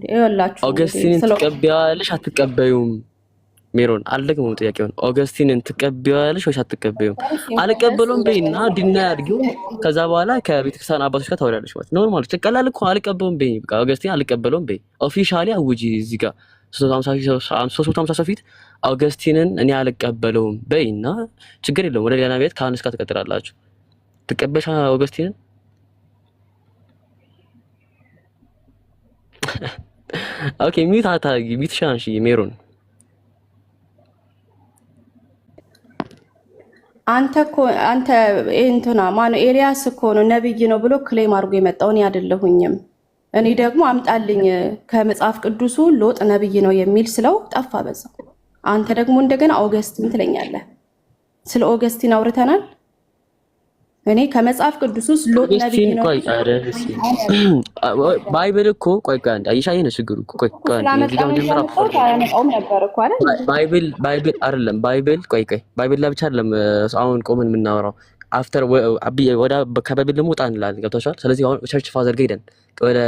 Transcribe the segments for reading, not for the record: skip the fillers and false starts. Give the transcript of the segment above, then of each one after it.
ይኸውላችሁ ኦገስቲንን ትቀበያለሽ አትቀበዩም? ሜሮን አልደግሞም ጥያቄውን። ኦገስቲንን ትቀበያለሽ ወይስ አትቀበዩም? አልቀበለውም በይና ዲና ያድርጊው። ከዛ በኋላ ከቤተክርስቲያን አባቶች ጋር ታወራለሽ ማለት ኖርማል። ትቀላል እኮ አልቀበለውም በይ። በቃ ኦገስቲን አልቀበለውም በይ። ኦፊሻሊ አውጂ እዚህ ጋር 350 ፊት ኦገስቲንን እኔ አልቀበለውም በይና ችግር የለውም። ወደ ሌላ ቤት ከአንስ ጋር ትቀጥላላችሁ። ትቀበልሽ ኦገስቲንን? ኦኬ ሚት አታጊ ሚት ሻንሺ ሜሮን አንተ እንትና ማነው ኤልያስ እኮ ነው ነብይ ነው ብሎ ክሌም አድርጎ የመጣው እኔ አይደለሁኝም። እኔ ደግሞ አምጣልኝ ከመጽሐፍ ቅዱሱ ሎጥ ነብይ ነው የሚል ስለው ጠፋ በዛው። አንተ ደግሞ እንደገና ኦገስቲን ትለኛለህ። ስለ ኦገስቲን አውርተናል። እኔ ከመጽሐፍ ቅዱስ ውስጥ ሎጥ ነብይ ነው ባይብል እኮ ቆይ ጋር አይሻዬ ነው ችግሩ እኮ ቆይ ጋር እዚህ ጋር ባይብል አይደለም ባይብል ብቻ አይደለም አሁን ቆመን የምናወራው አፍተር ወደ ከባይብል ደግሞ ወጣ እንላለን ገብታችኋል። ስለዚህ አሁን ቸርች ፋዘር ጋር ሄደን ወደ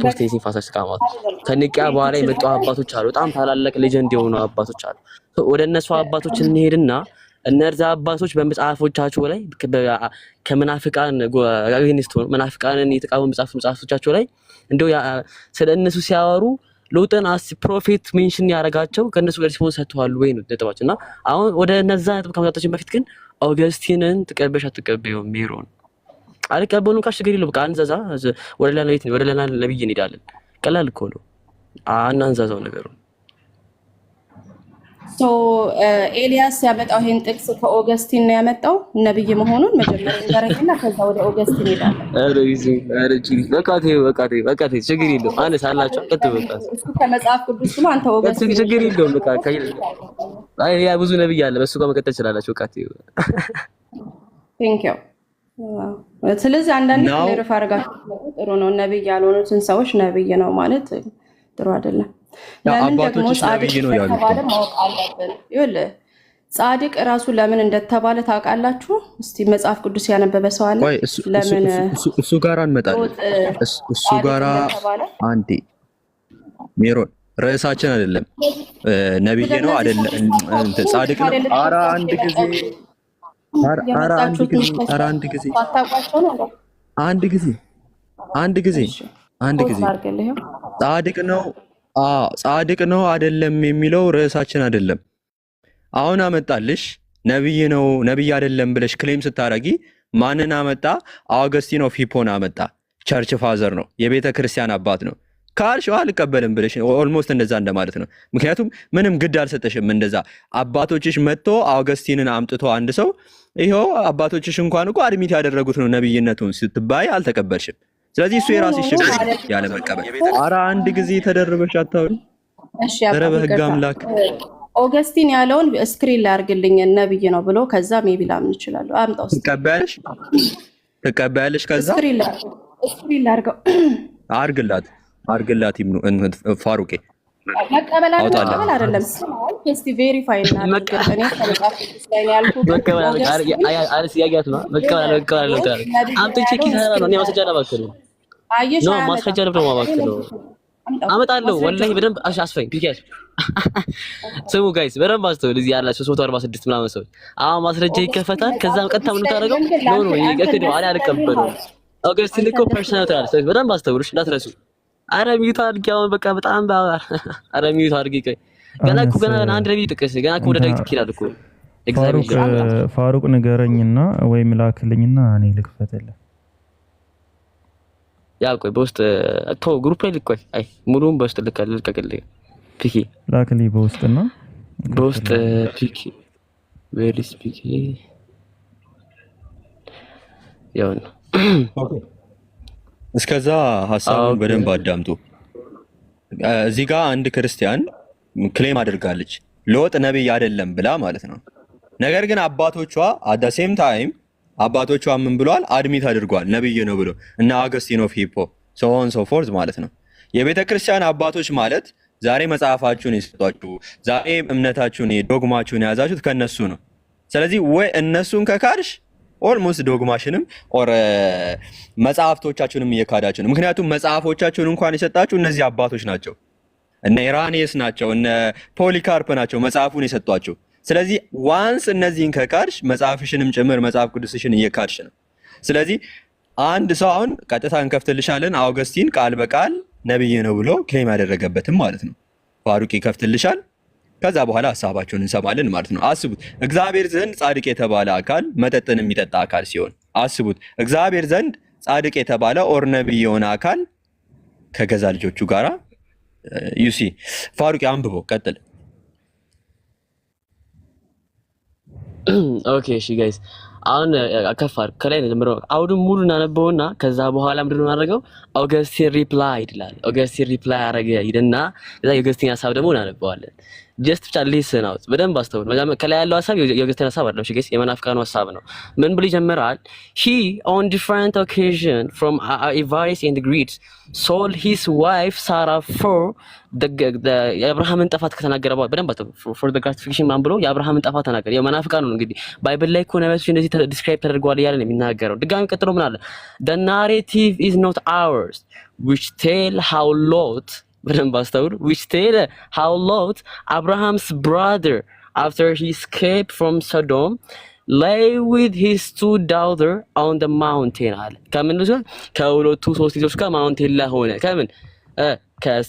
ፖስቴሽን ፋዘር ስካማት ከንቂያ በኋላ የመጡ አባቶች አሉ፣ በጣም ታላላቅ ሌጀንድ የሆኑ አባቶች አሉ። ወደ እነሱ አባቶች እንሄድና እነዛ አባቶች በመጽሐፎቻቸው ላይ ከመናፍቃን አገኒስት ሆነ መናፍቃንን የተቃወሙ መጽሐፎቻቸው ላይ እንደው ስለ እነሱ ሲያወሩ ሎጥን አስ ፕሮፌት ሜንሽን ያደርጋቸው ከነሱ ጋር ሪስፖንስ ሰጥተዋል ወይ ነው ነጥባችን። እና አሁን ወደ እነዛ ነጥብ ከመጣችን በፊት ግን ኦገስቲንን ትቀበሽ አትቀበይው? ሜሮን አልቀበሉም ካሽ ችግር የለውም። በቃ አንዛዛ ወደ ሌላ ነብይ እንሄዳለን። ቀላል እኮ ነው። አናንዛዛው ነገሩ። ኤልያስ ያመጣው ይሄን ጥቅስ ከኦገስቲን ነው ያመጣው ነብይ መሆኑን መጀመሪያ እንገረኝና ከዛ ወደ ኦገስቲን ሄዳለን። በቃ ችግር የለውም። አንስ አላችሁ በቃ ከመጽሐፍ ቅዱስ ነው አንተ ኦገስቲን ችግር የለውም። በቃ ያ ብዙ ነብይ አለ፣ በሱ ጋር መቀጠል ትችላላችሁ። በቃ ቴንክ ዩ። ስለዚህ አንዳንዴ ክሊሪፋይ አድርጋችሁ ጥሩ ነው። ነብይ ያልሆኑትን ሰዎች ነብይ ነው ማለት ጥሩ አይደለም። ለምን ደግሞ ጻድቅ እንደተባለ ማወቅ አለብን። ይኸውልህ ጻድቅ ራሱ ለምን እንደተባለ ታውቃላችሁ? እስቲ መጽሐፍ ቅዱስ ያነበበ ሰው አለ? ለምን እሱ ጋር እንመጣለን። እሱ ጋር አንዴ ሜሮን ርዕሳችን አይደለም ነብይ ነው አይደለም ጻድቅ ነው። ኧረ አንድ ጊዜ ጻድቅ ነው አይደለም የሚለው ርዕሳችን አይደለም። አሁን አመጣልሽ ነብይ ነው ነብይ አይደለም ብለሽ ክሌም ስታረጊ ማንን አመጣ? አውገስቲን ኦፍ ሂፖን አመጣ። ቸርች ፋዘር ነው፣ የቤተ ክርስቲያን አባት ነው ካልሽ አልቀበልም ብለሽ ኦልሞስት እንደዛ እንደማለት ነው። ምክንያቱም ምንም ግድ አልሰጠሽም። እንደዛ አባቶችሽ መጥቶ አውገስቲንን አምጥቶ አንድ ሰው ይሄው አባቶችሽ እንኳን እኮ አድሚት ያደረጉት ነው ነብይነቱን ስትባይ አልተቀበልሽም። ስለዚህ እሱ የራስሽ ችግር ያለ መቀበል። ኧረ አንድ ጊዜ ተደርበሽ አታውሪ። እሺ ኧረ በህግ አምላክ ኦገስቲን ያለውን ስክሪን ላይ አድርግልኝ ነብይ ነው ብሎ ከዛ ሜቢ ላምን እችላለሁ። አምጣው ትቀበያለሽ። ከዛ ስክሪን ላይ አድርገው አርግላት ይምኑ ፋሩቄ መቀበል አይደለም እስቲ ቬሪፋይ እና እኔ ተለጣፍ ላይ ያልኩት መቀበል አሪስ ያጋት ነው። መቀበል አንተ ቼክ ይሰራ ነው። እኔ ማስረጃ አባክህ ነው። አየሽ ነው ማስረጃ ደግሞ አባክህ ነው አመጣለሁ። ወላሂ በደንብ አስፈኝ ፒኬስ ስሙ ጋይስ በደንብ አስተውል። እዚህ ያላችሁ 346 ምናምን ሰው አሁን ማስረጃ ይከፈታል። ከዛ ቀጥታ ምን ታደርገው ነው ይገክደው አልቀበለው። ኦገስቲን እኮ ፐርሰናል ታርስ በደንብ አስተውሉሽ እንዳትረሱ። አረ ሚዩት አድርጊ። አሁን በቃ በጣም አረ ሚዩት አድርጊ። ገና አንድ ነብይ ጥቅስ ገና ወደ ዳዊት ይላል እኮ ፋሩቅ ንገረኝና ወይም ላክልኝና እኔ ልክፈትልህ። ያ ቆይ በውስጥ ግሩፕ ላይ ልቆይ። አይ ሙሉውን በውስጥ ልቀቅልኝ። ፒኪ ላክልኝ በውስጥና በውስጥ ፒኪ ቬሪ ስፒኪ ያው ነው። እስከዛ ሐሳቡን በደንብ አዳምጡ። እዚህ ጋር አንድ ክርስቲያን ክሌም አድርጋለች ሎጥ ነብይ አይደለም ብላ ማለት ነው። ነገር ግን አባቶቿ አት ዘ ሴም ታይም አባቶቿ ምን ብሏል? አድሚት አድርጓል ነብይ ነው ብሎ እና አውገስቲን ኦፍ ሂፖ ሶ ኦን ሶ ፎርዝ ማለት ነው። የቤተ ክርስቲያን አባቶች ማለት ዛሬ መጽሐፋችሁን የሰጧችሁ ዛሬ እምነታችሁን ዶግማችሁን የያዛችሁት ከነሱ ነው። ስለዚህ ወይ እነሱን ከካድሽ ኦልሞስት ዶግማሽንም ኦር መጽሐፍቶቻችሁንም እየካዳችሁ ነው። ምክንያቱም መጽሐፎቻችሁን እንኳን የሰጣችሁ እነዚህ አባቶች ናቸው፣ እነ ኢራኔስ ናቸው፣ እነ ፖሊካርፕ ናቸው መጽሐፉን የሰጧችሁ። ስለዚህ ዋንስ እነዚህን ከካድሽ መጽሐፍሽንም ጭምር መጽሐፍ ቅዱስሽን እየካድሽ ነው። ስለዚህ አንድ ሰው አሁን ቀጥታ እንከፍትልሻለን አውገስቲን ቃል በቃል ነብይ ነው ብሎ ክሌም ያደረገበትም ማለት ነው ፋሩቅ ይከፍትልሻል። ከዛ በኋላ ሐሳባቸውን እንሰማለን ማለት ነው። አስቡት እግዚአብሔር ዘንድ ጻድቅ የተባለ አካል መጠጥን የሚጠጣ አካል ሲሆን፣ አስቡት እግዚአብሔር ዘንድ ጻድቅ የተባለ ኦር ነብይ የሆነ አካል ከገዛ ልጆቹ ጋራ ዩሲ ፋሩቅ አንብቦ ቀጥል። ኦኬ እሺ ጋይስ አሁን ከፋር ከላይ ነው ጀምሮ አውዱን ሙሉ እናነበውና ከዛ በኋላ ምንድነው እናደርገው? ኦገስቲን ሪፕላይ ይላል። ኦገስቲን ሪፕላይ አረገ ይደና ከዛ የኦገስቲን ሐሳብ ደግሞ እናነበዋለን። ጀስት ብቻ ሊስን አውት በደንብ አስተውሉ። ከላይ ያለው ሐሳብ የኦገስቲን ሐሳብ አይደለም። እሺ ጋይስ የመናፍቃኑ ሐሳብ ነው። ምን ብሎ ይጀምራል? he on different occasion from Avaris and Greeks sold his wife Sarah for the የአብርሃምን ጥፋት ከተናገረ በኋላ በደንብ አስተውሉ። for the gratification ማን ብሎ የአብርሃምን ጥፋት ተናገረ። የመናፍቃኑ ነው እንግዲህ ባይብል ላይ እኮ ነቢያቶች እንደዚህ ዲስክራይብ ተደርጓል እያለ ነው የሚናገረው። ድጋሚ ቀጥሎ ምን አለ? the narrative is not ours which tell how Lot በደንብ አስተውሉ which tell how Lot Abraham's brother after he escaped from Sodom lay with his two daughters on the mountain አለ። ከምን ነው ከሁለቱ ሶስት ልጆች ጋር ማውንቴን ላይ ሆነ ከምን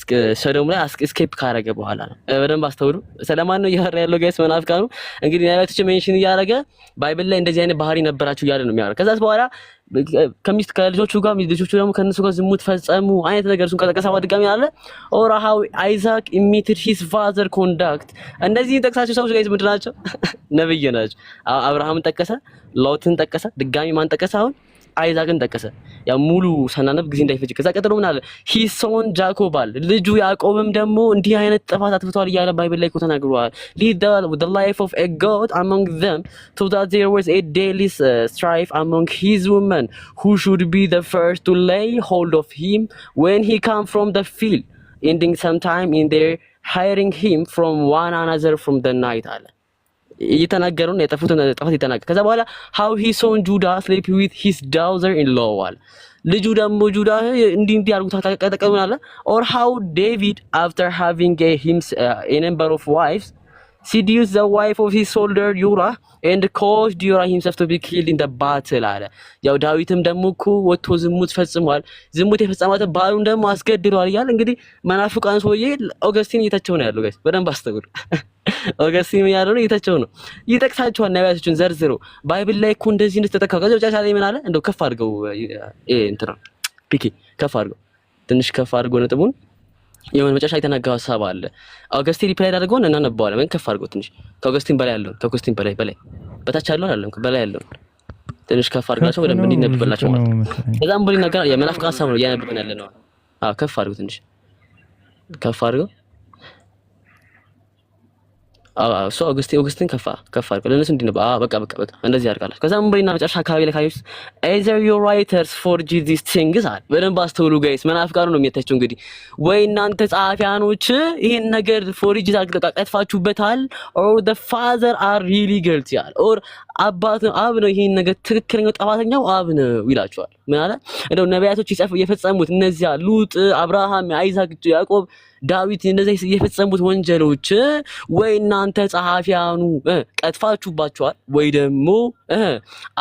ከሰዶም ላይ እስኬፕ ካረገ በኋላ ነው። በደንብ አስተውሉ። ስለማን ነው እያወራ ያለው ጋይስ? መናፍቃኑ እንግዲህ ነቢያቶች ሜንሽን እያደረገ ባይብል ላይ እንደዚህ አይነት ባህሪ ነበራችሁ እያለ ነው የሚያወራው። ከዛስ በኋላ ከሚስት ከልጆቹ ጋር ልጆቹ ደግሞ ከነሱ ጋር ዝሙት ፈጸሙ አይነት ነገር እሱን ከጠቀሰ ድጋሚ አለ ኦር how Isaac imitated his father conduct። እንደዚህ ጠቅሳቸው ሰዎች ጋይስ ምንድን ናቸው? ነብይ ናቸው። አብርሃምን ጠቀሰ፣ ሎትን ጠቀሰ፣ ድጋሚ ማን ጠቀሰ? አሁን አይዛክን ጠቀሰ። ያው ሙሉ ሰናነብ ጊዜ እንዳይፈጅ ከዛ ቀጥሎ ምን አለ? his son Jacob አለ። ልጁ ያዕቆብም ደግሞ እንዲህ አይነት ጥፋት አጥፍቷል እያለ ባይብል ላይ እኮ ተናግሯል። lead the life of a god among them so that there was a daily strife among his women who should be the first to lay hold of him when he come from the field ending sometime in their hiring him from one another from the night አለ። እየተናገረው ነው የጠፉትን ጥፋት እየተናገረ ከዛ በኋላ how he son Judah sleep with his daughter-in-law አለ። ልጁ ደግሞ ጁዳ እንዲህ አድርጎ ተቀጠቀመናል። or how David after having a number of wives seduced the wife of his soldier Uriah and caused Uriah himself to be killed in the battle አለ። ያው ዳዊትም ደግሞ እኮ ወጥቶ ዝሙት ፈጽሟል። ዝሙት የፈጸማት ባሉን ደግሞ አስገድሏል እያለ እንግዲህ መናፍቃን ሰውዬ ኦገስቲን እየተቸው ነው ያለው ጋይስ በደንብ አስተውሉ። ኦገስቲን ያለው ነው እየተቸው ነው ይጠቅሳቸዋል። ነቢያቶችን ዘርዝሮ ባይብል ላይ እኮ እንደዚህ እንደተጠቀቀ ከዛ ብቻ ላይ ምን አለ? እንደው ከፍ አድርገው እንትና ፒኬ ከፍ አድርገው ትንሽ ከፍ አድርገው ነጥቡን የሆነ መጨረሻ የተናገረው ሐሳብ አለ። ኦገስቲን ሪፕላይ አድርገውን እናነባዋለን። ምን ከፍ አድርገው ትንሽ ከኦገስቲን በላይ ያለው ከኦገስቲን በላይ በታች ያለው አይደለም በላይ ያለው ትንሽ ከፍ አድርጋቸው ወደ ምን ይነበብላቸው ማለት ነው። ከዛም በላይ ነገር የመናፍቅ ሐሳብ ነው እያነበብን ያለ ነው። አዎ ከፍ አድርገው ትንሽ ከፍ አድርገው ሶ ኦገስቲን ከፍ አድርገው ለነሱ እንዲነባ በቃ እንደዚህ ያርጋላችሁ። ከዛም በሌላ መጨረሻ አካባቢ ላይ ካዩስ either your writers forge these things አለ። በደንብ አስተውሉ ጋይስ መናፍቃኑ ነው የሚያታቸው። እንግዲህ ወይ እናንተ ጸሐፊያኖች ይሄን ነገር ፎርጅ ቀጥፋችሁበታል or the father are really guilty አለ or አብ ነው ይሄን ነገር ትክክለኛው ጥፋተኛው አብ ነው ይላቸዋል። ምን አለ እንደው ነቢያቶች የፈጸሙት እነዚያ ሉጥ፣ አብርሃም፣ አይዛክ፣ ያዕቆብ፣ ዳዊት እነዚህ የፈጸሙት ወንጀሎች ወይ እናንተ ጸሐፊያኑ ቀጥፋችሁባቸዋል ወይ ደግሞ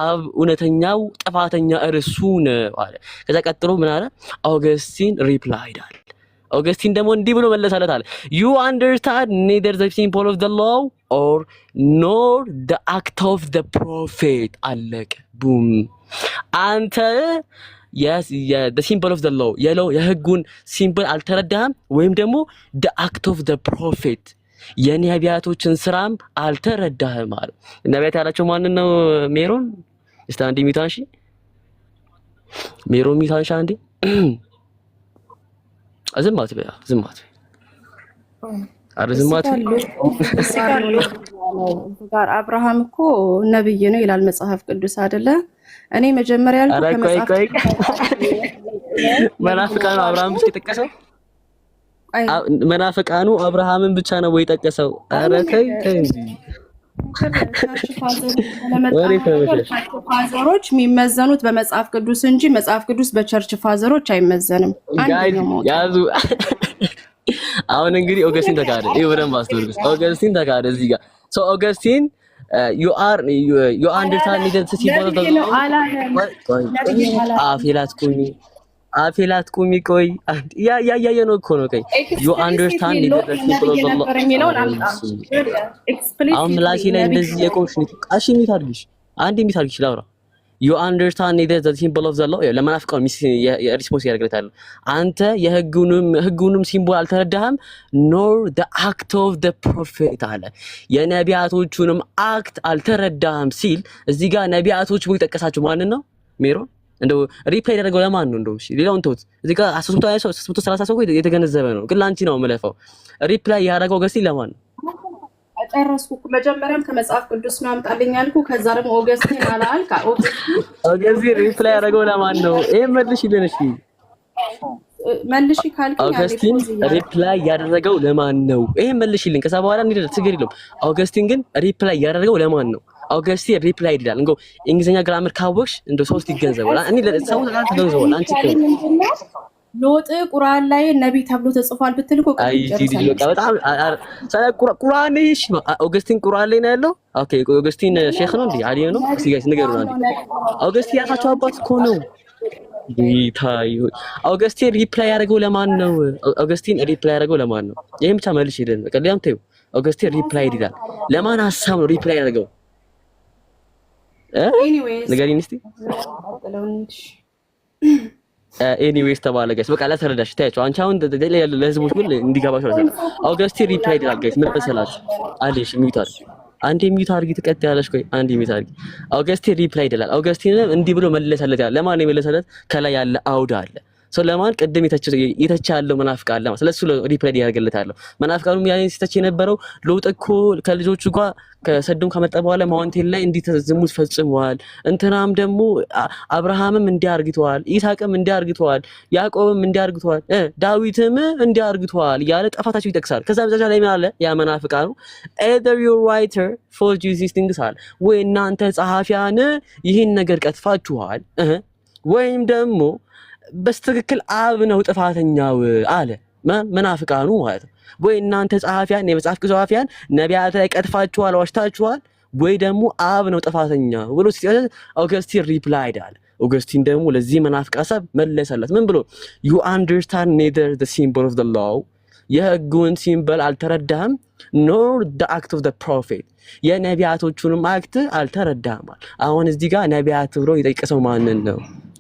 አብ እውነተኛው ጥፋተኛ እርሱ ነው አለ። ከዛ ቀጥሎ ምን አለ? ኦገስቲን ሪፕላይድ አለ። ኦገስቲን ደግሞ እንዲህ ብሎ መለሳለት አለ you understand neither the symbol of the law or nor the act of the prophet አለቀ ቡም አንተ the symbol of the law የህጉን ሲምቦል አልተረዳህም ወይም ደግሞ the act of the prophet የነቢያቶችን ስራም አልተረዳህም ማለት ነቢያት ያላቸው ማን ነው? ሜሮን ስታንዲ ሚታንሺ ሜሮን ሚታንሻ እንዴ ዝማት ጋር አብርሃም እኮ ነብይ ነው ይላል መጽሐፍ ቅዱስ አይደለ? እኔ መጀመሪያ ያልኩት ከመጽሐፍ መናፍቃኑ አብርሃም ብቻ የጠቀሰው መናፍቃኑ አብርሃምን ብቻ ነው ወይ ጠቀሰው? ኧረ ተይ ፋዘሮች የሚመዘኑት በመጽሐፍ ቅዱስ እንጂ መጽሐፍ ቅዱስ በቸርች ፋዘሮች አይመዘንም። ያዙ አሁን እንግዲህ ኦገስቲን ተካደ። ይሄ በደንብ አስተውሉ። ኦገስቲን ተካደ እዚህ ጋር ሶ ኦገስቲን you understand needed to see both of them አፌላት ቁሚ ቆይ ያ ነው እኮ ነው ቆይ you understand needed to see both of them አሁን ላኪ ላይ እንደዚህ የቆምሽ አሺ ሚታርግሽ አንዴ ሚታርግሽ ላውራ you understand neither the symbol of the law ለማናፍቀው ሪስፖንስ ያደርግታል አንተ የህጉንም ሲምቦል አልተረዳህም nor the act of the prophet አለ የነቢያቶቹንም አክት አልተረዳህም ሲል እዚህ ጋር ነቢያቶች ብሎ ይጠቀሳቸው ማን ነው ሜሮን እንደው ሪፕላይ ያደረገው ለማን ነው እንደው እሺ ሌላውን ተውት እዚህ ጋር 330 ሰው የተገነዘበ ነው ግን ላንቺ ነው መለፈው ሪፕላይ ያደረገው ገሲ ለማን ነው ጨረስኩ መጀመሪያም ከመጽሐፍ ቅዱስ ነው አምጣልኝ ያልኩ ከዛ ደግሞ ኦገስቲን አላልካ ኦገስቲን ሪፕላይ ያደረገው ለማን ነው ይሄ መልሽልን እሺ መልሽ ካልከኝ ኦገስቲን ሪፕላይ ያደረገው ለማን ነው ይሄ መልሽልን ከዛ በኋላ እንዴ ትግር ይለው ኦገስቲን ግን ሪፕላይ ያደረገው ለማን ነው ኦገስቲን ሪፕላይ ይላል እንጎ እንግሊዘኛ ግራመር ካወቅሽ እንደ ሶስት ይገንዘባል እኔ ለሰው ተገንዘባል አንቺ ሎጥ ቁርአን ላይ ነብይ ተብሎ ተጽፏል ብትል እኮ በጣም ቁርአን እሺ ኦገስቲን ቁርአን ላይ ነው ያለው ኦኬ ኦገስቲን ሼክ ነው እንዴ አሊ ነው እስኪ ጋይስ ንገሩና ኦገስቲን ያሳቸው አባት እኮ ነው ዲታይ ኦገስቲን ሪፕላይ ያደረገው ለማን ነው ኦገስቲን ሪፕላይ ያደረገው ለማን ነው ይሄን ብቻ መልሽ ይደን በቃ ሊያም ተይው ኦገስቲን ሪፕላይ ይላል ለማን ሐሳብ ነው ሪፕላይ ያደረገው ኤኒዌይስ ንገሪኝ እስቲ ኤኒዌይስ ተባለ ጋይስ በቃ ለተረዳሽ ታያችሁ አንቺ አሁን ለህዝቦች ሁሉ እንዲገባችሁ አሰለ ኦገስቲን ሪፕላይ ይላል ጋይስ ምን መሰላችሁ አለሽ ሚዩታል አንዴ ሚዩት አድርጊ ትቀጥያለሽ ቆይ አንዴ ሚዩት አድርጊ ኦገስቲን ሪፕላይ ይላል ኦገስቲን እንዲህ ብሎ መለሰለት ያለ ለማን የመለሰለት ከላይ ያለ አውድ አለ ለማን ቀደም የተቻለው መናፍቅ አለ ማለት ስለሱ ሪፕላይ ያደርግለታል መናፍቃኑም ያን ሲተች የነበረው ሎጥ እኮ ከልጆቹ ጋር ከሰዶም ከመጣ በኋላ ማውንቴን ላይ እንዲተዝሙት ፈጽመዋል እንትናም ደግሞ አብርሃምም እንዲያርግቷል ኢሳቅም እንዲያርግቷል ያዕቆብም እንዲያርግቷል ዳዊትም እንዲያርግቷል ያለ ጠፋታቸው ይጠቅሳል ከዛ መጨረሻ ላይ ምን አለ ያ መናፍቃኑ either you writer for Jesus things አለ ወይ እናንተ ጸሐፊያን ይህን ነገር ቀጥፋችኋል ወይም ደግሞ በስትክክል አብ ነው ጥፋተኛው አለ መናፍቃኑ ማለት ነው ወይ እናንተ ጸሐፊያን የመጽሐፍ ቅዱስ ጸሐፊያን ነቢያት ላይ ቀጥፋችኋል ዋሽታችኋል ወይ ደግሞ አብ ነው ጥፋተኛው ብሎ ሲል ኦገስቲን ሪፕላይድ አለ ኦገስቲን ደግሞ ለዚህ መናፍቅ ሐሳብ መለሰለት ምን ብሎ you understand neither the symbol of the law የህጉን ሲምቦል አልተረዳህም nor the act of the prophet የነቢያቶቹንም አክት አልተረዳህም አሁን እዚህ ጋር ነቢያት ብሎ ይጠይቀሰው ማንን ነው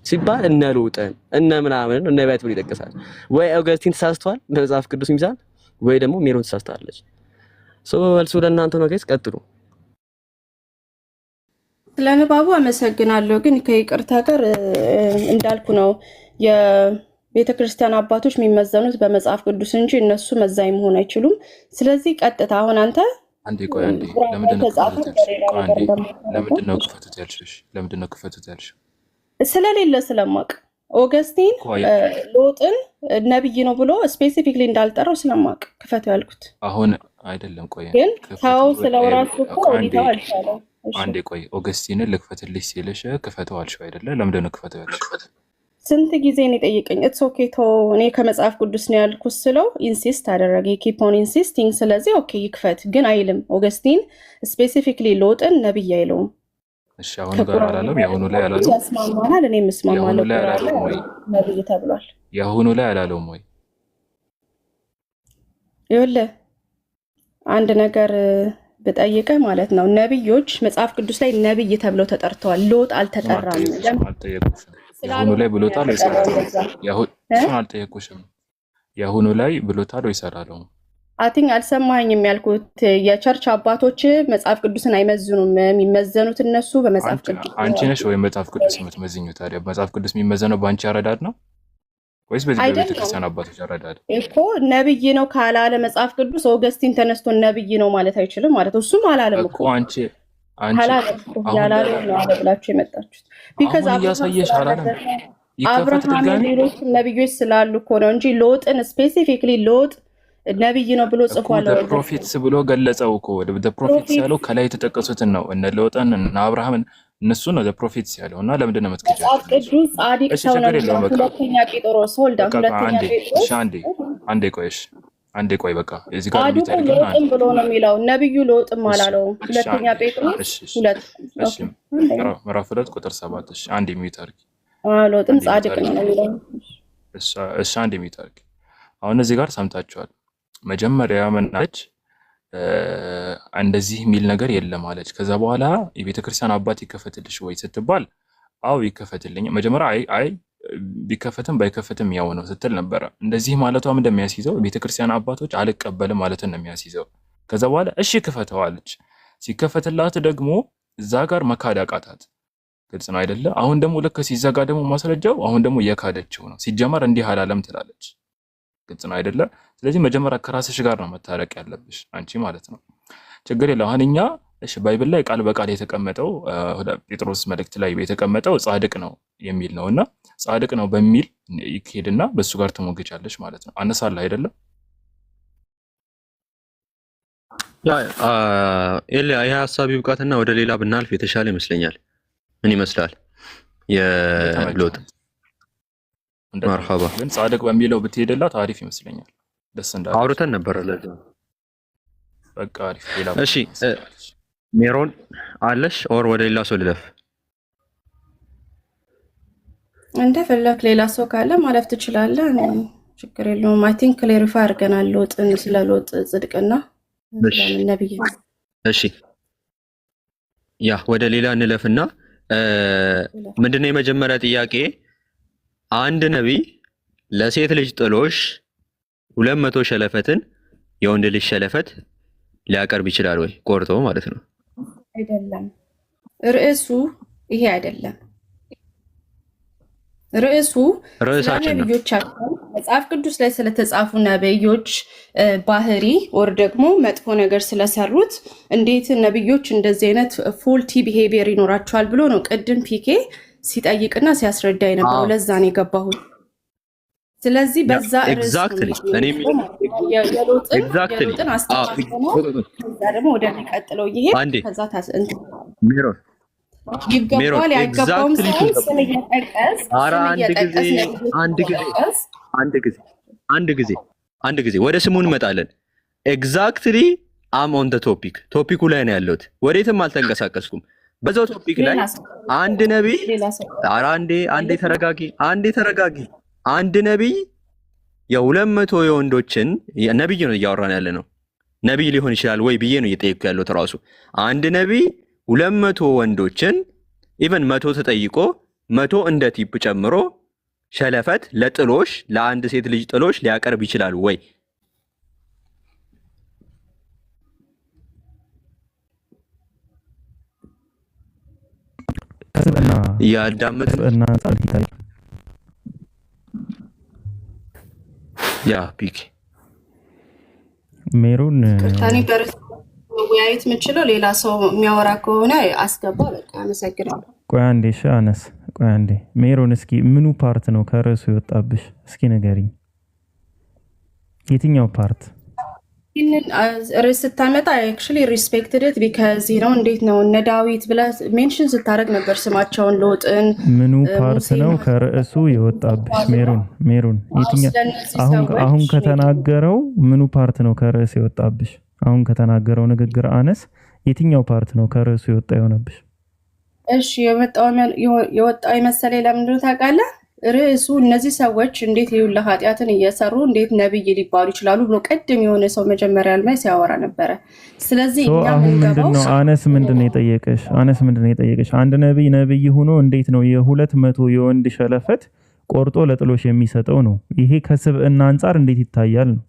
ሲባል እነ ሎጥን እነ ምናምን ነቢያት ብሎ ይጠቅሳል ወይ ኦገስቲን ተሳስቷል በመጽሐፍ ቅዱስ ይምዛል ወይ ደግሞ ሜሮን ተሳስታለች እልሱ ለእናንተ ነው ጋይስ ቀጥሉ ስለንባቡ አመሰግናለሁ ግን ከይቅርታ ጋር እንዳልኩ ነው የቤተክርስቲያን አባቶች የሚመዘኑት በመጽሐፍ ቅዱስ እንጂ እነሱ መዛኝ መሆን አይችሉም ስለዚህ ቀጥታ አሁን አንተ አንዴ ለምንድነው ክፈቱት ያልሽ ስለሌለ ስለማቅ ኦገስቲን ሎጥን ነብይ ነው ብሎ ስፔሲፊክሊ እንዳልጠራው ስለማቅ ክፈተው ያልኩት አሁን አይደለም ቆይ ግን ታው ስለወራሱ እኮ ወዲታው አልቻለም አንዴ ቆይ ኦገስቲን ልክፈትልሽ ሲልሽ ክፈተው አልሽው አይደለ ለምንድነው ክፈተው ያልሽ ስንት ጊዜ ነው ጠይቀኝ ኢትስ ኦኬ ቶ እኔ ከመጽሐፍ ቅዱስ ነው ያልኩት ስለው ኢንሲስት አደረገ ኪፕ ኦን ኢንሲስቲንግ ስለዚህ ኦኬ ይክፈት ግን አይልም ኦገስቲን ስፔሲፊክሊ ሎጥን ነብይ አይለውም እሺ አሁን ጋር አላለም ያሁኑ ላይ አላለም ያስማማናል እኔ መስማማለሁ ነብይ ተብሏል ያሁኑ ላይ አላለም ወይ ይኸውልህ አንድ ነገር ብጠይቀህ ማለት ነው ነብዮች መጽሐፍ ቅዱስ ላይ ነብይ ተብለው ተጠርተዋል ሎጥ አልተጠራም ያሁኑ ላይ ብሎታል ወይ ያሁኑ አልጠየቁሽም ያሁኑ ላይ ብሎታል ወይ ሰራለው አቲንግ አልሰማኸኝም ያልኩት የቸርች አባቶች መጽሐፍ ቅዱስን አይመዝኑም የሚመዘኑት እነሱ በመጽሐፍ ቅዱስ አንቺ ነሽ ወይ መጽሐፍ ቅዱስ የምትመዝኙት ታዲያ መጽሐፍ ቅዱስ የሚመዘነው ባንቺ አረዳድ ነው ወይስ በዚህ በቤተክርስቲያን አባቶች አረዳድ እኮ ነብይ ነው ካላለ መጽሐፍ ቅዱስ ኦገስቲን ተነስቶ ነብይ ነው ማለት አይችልም ማለት እሱም አላለም እኮ አንቺ ያላለም ነው አለብላችሁ የመጣችሁት ቢካዝ ያሳየሽ አላለም አብርሃም ሌሎች ነብዮች ስላሉ እኮ ነው እንጂ ሎጥን ስፔሲፊክሊ ሎጥ ነብይ ነው ብሎ ጽፏል። ፕሮፌትስ ብሎ ገለጸው እኮ ፕሮፌትስ ያለው ከላይ የተጠቀሱትን ነው። እነ ሎጥን እና አብርሃምን እነሱ ነው ፕሮፌትስ ያለው እና ለምንድን ነው የምትከጃቸው? መጽሐፍ ቅዱስ ጻድቅ ሰው ነው። ሁለተኛ ጴጥሮስ ወልዳ ሁለተኛ ጴጥሮስ አንዴ ቆይ በቃ እዚህ ጋር ሎጥም ብሎ ነው የሚለው። ነብዩ ሎጥም አላለው። ሁለተኛ ጴጥሮስ 2 ምዕራፍ 2 ቁጥር 7 እሺ አንዴ ሚዩት አድርጊ። ሎጥም ጻድቅ ነው የሚለው። እሺ አንዴ ሚዩት አድርጊ። አሁን እዚህ ጋር ሰምታችኋል። መጀመሪያ ምን አለች? እንደዚህ የሚል ነገር የለም አለች። ከዛ በኋላ የቤተክርስቲያን አባት ይከፈትልሽ ወይ ስትባል አው ይከፈትልኝ። መጀመሪያ አይ ቢከፈትም ባይከፈትም ያው ነው ስትል ነበረ። እንደዚህ ማለቷም እንደሚያስይዘው ቤተክርስቲያን አባቶች አልቀበልም ማለት ነው የሚያስይዘው። ከዛ በኋላ እሺ ክፈተው አለች። ሲከፈትላት ደግሞ እዛ ጋር መካድ አቃታት። ግልጽ ነው አይደለ? አሁን ደግሞ ልክ ሲዘጋ ደግሞ ማስረጃው አሁን ደግሞ እየካደችው ነው። ሲጀመር እንዲህ አላለም ትላለች። ግልጽ ነው አይደለ? ስለዚህ መጀመሪያ ከራስሽ ጋር ነው መታረቅ ያለብሽ አንቺ ማለት ነው። ችግር የለው። አሁን እኛ እሺ ባይብል ላይ ቃል በቃል የተቀመጠው ጴጥሮስ መልእክት ላይ የተቀመጠው ጻድቅ ነው የሚል ነውና ጻድቅ ነው በሚል ይሄድና በሱ ጋር ትሞግቻለሽ ማለት ነው። አነሳለ አይደለም? ይሄ ሀሳብ ይብቃትና ወደ ሌላ ብናልፍ የተሻለ ይመስለኛል። ምን ይመስላል? የሎጥ መርሐባ ግን ጻድቅ በሚለው ብትሄድላት አሪፍ ይመስለኛል። ደስ እንዳለ አውርተን ነበር ለዛ በቃ አሪፍ። ሌላ እሺ ሜሮን አለሽ ኦር ወደ ሌላ ሰው ልለፍ? እንደፈለክ ሌላ ሰው ካለ ማለፍ ትችላለህ። ችግር የለውም። አይ ቲንክ ክሌሪፋይ አድርገናል ሎጥን፣ ስለ ሎጥ ጽድቅና ነብይ። እሺ ያ ወደ ሌላ እንለፍና ምንድነው የመጀመሪያ ጥያቄ? አንድ ነብይ ለሴት ልጅ ጥሎሽ 200 ሸለፈትን የወንድ ልጅ ሸለፈት ሊያቀርብ ይችላል ወይ? ቆርጦ ማለት ነው። አይደለም፣ ርዕሱ ይሄ አይደለም። ርዕሱ ነብዮቻችን መጽሐፍ ቅዱስ ላይ ስለተጻፉ ነብዮች ባህሪ ወር ደግሞ መጥፎ ነገር ስለሰሩት እንዴት ነብዮች እንደዚህ አይነት ፎልቲ ቢሄቪየር ይኖራቸዋል ብሎ ነው ቅድም ፒኬ ሲጠይቅና ሲያስረዳ የነበረው። ለዛ ነው የገባሁት። ስለዚህ በዛ ኤግዛክትሊ የሎጥን አስተካክሎ ከዛ ደግሞ ወደሚቀጥለው ይሄድ ከዛ ሜሮን ይገባል ያይገባውም ሰው ስለየጠቀስ አንድ ጊዜ ወደ ስሙ እንመጣለን። ኤግዛክትሊ አም ኦን ዘ ቶፒኩ ላይ ነው ያለሁት። ወዴትም አልተንቀሳቀስኩም። በዛው ቶፒክ ላይ አንድ ነብይ አንዴ ተረጋጊ። አንድ ነብይ የ200 የወንዶችን ነብይ ነው እያወራን ያለ ነው። ነብይ ሊሆን ይችላል ወይ ብዬ ነው እየጠየቅኩ ያለሁት ራሱ። አንድ ነብይ 200 ወንዶችን ኢቨን 100 ተጠይቆ 100 እንደ ቲፕ ጨምሮ ሸለፈት ለጥሎሽ ለአንድ ሴት ልጅ ጥሎሽ ሊያቀርብ ይችላል ወይ? ያዳምጥና ጻድቂታይ ያ ፒክ ሜሮን ታኒ ደረስ ወያይት የምችለው ሌላ ሰው የሚያወራ ከሆነ አስገባ። በቃ አመሰግናለሁ። ቆይ አንዴ ሻነስ ቆይ አንዴ ሜሮን፣ እስኪ ምኑ ፓርት ነው ከርዕሱ የወጣብሽ? እስኪ ንገሪኝ። የትኛው ፓርት? ይህንን ርዕስ ስታመጣ actually respected it because ነው እንዴት ነው እነ ዳዊት ብለህ ሜንሽን ስታደርግ ነበር ስማቸውን ሎጥን። ምኑ ፓርት ነው ከርዕሱ የወጣብሽ? ሜሮን የትኛው አሁን ከተናገረው ምኑ ፓርት ነው ከርዕሱ የወጣብሽ? አሁን ከተናገረው ንግግር አነስ የትኛው ፓርት ነው ከርዕሱ የወጣ የሆነብሽ? እሺ የወጣው የመሰለኝ ለምንድን ነው ታውቃለህ? ርዕሱ እነዚህ ሰዎች እንዴት ይኸውልህ ኃጢአትን እየሰሩ እንዴት ነብይ ሊባሉ ይችላሉ ብሎ ቀድም የሆነ ሰው መጀመሪያ ላይ ሲያወራ ነበረ። ስለዚህ እኛ ምንድነው አነስ ምንድነው የጠየቀሽ? አንድ ነብይ ሆኖ እንዴት ነው የ200 የወንድ ሸለፈት ቆርጦ ለጥሎሽ የሚሰጠው ነው? ይሄ ከስብዕና አንጻር እንዴት ይታያል ነው?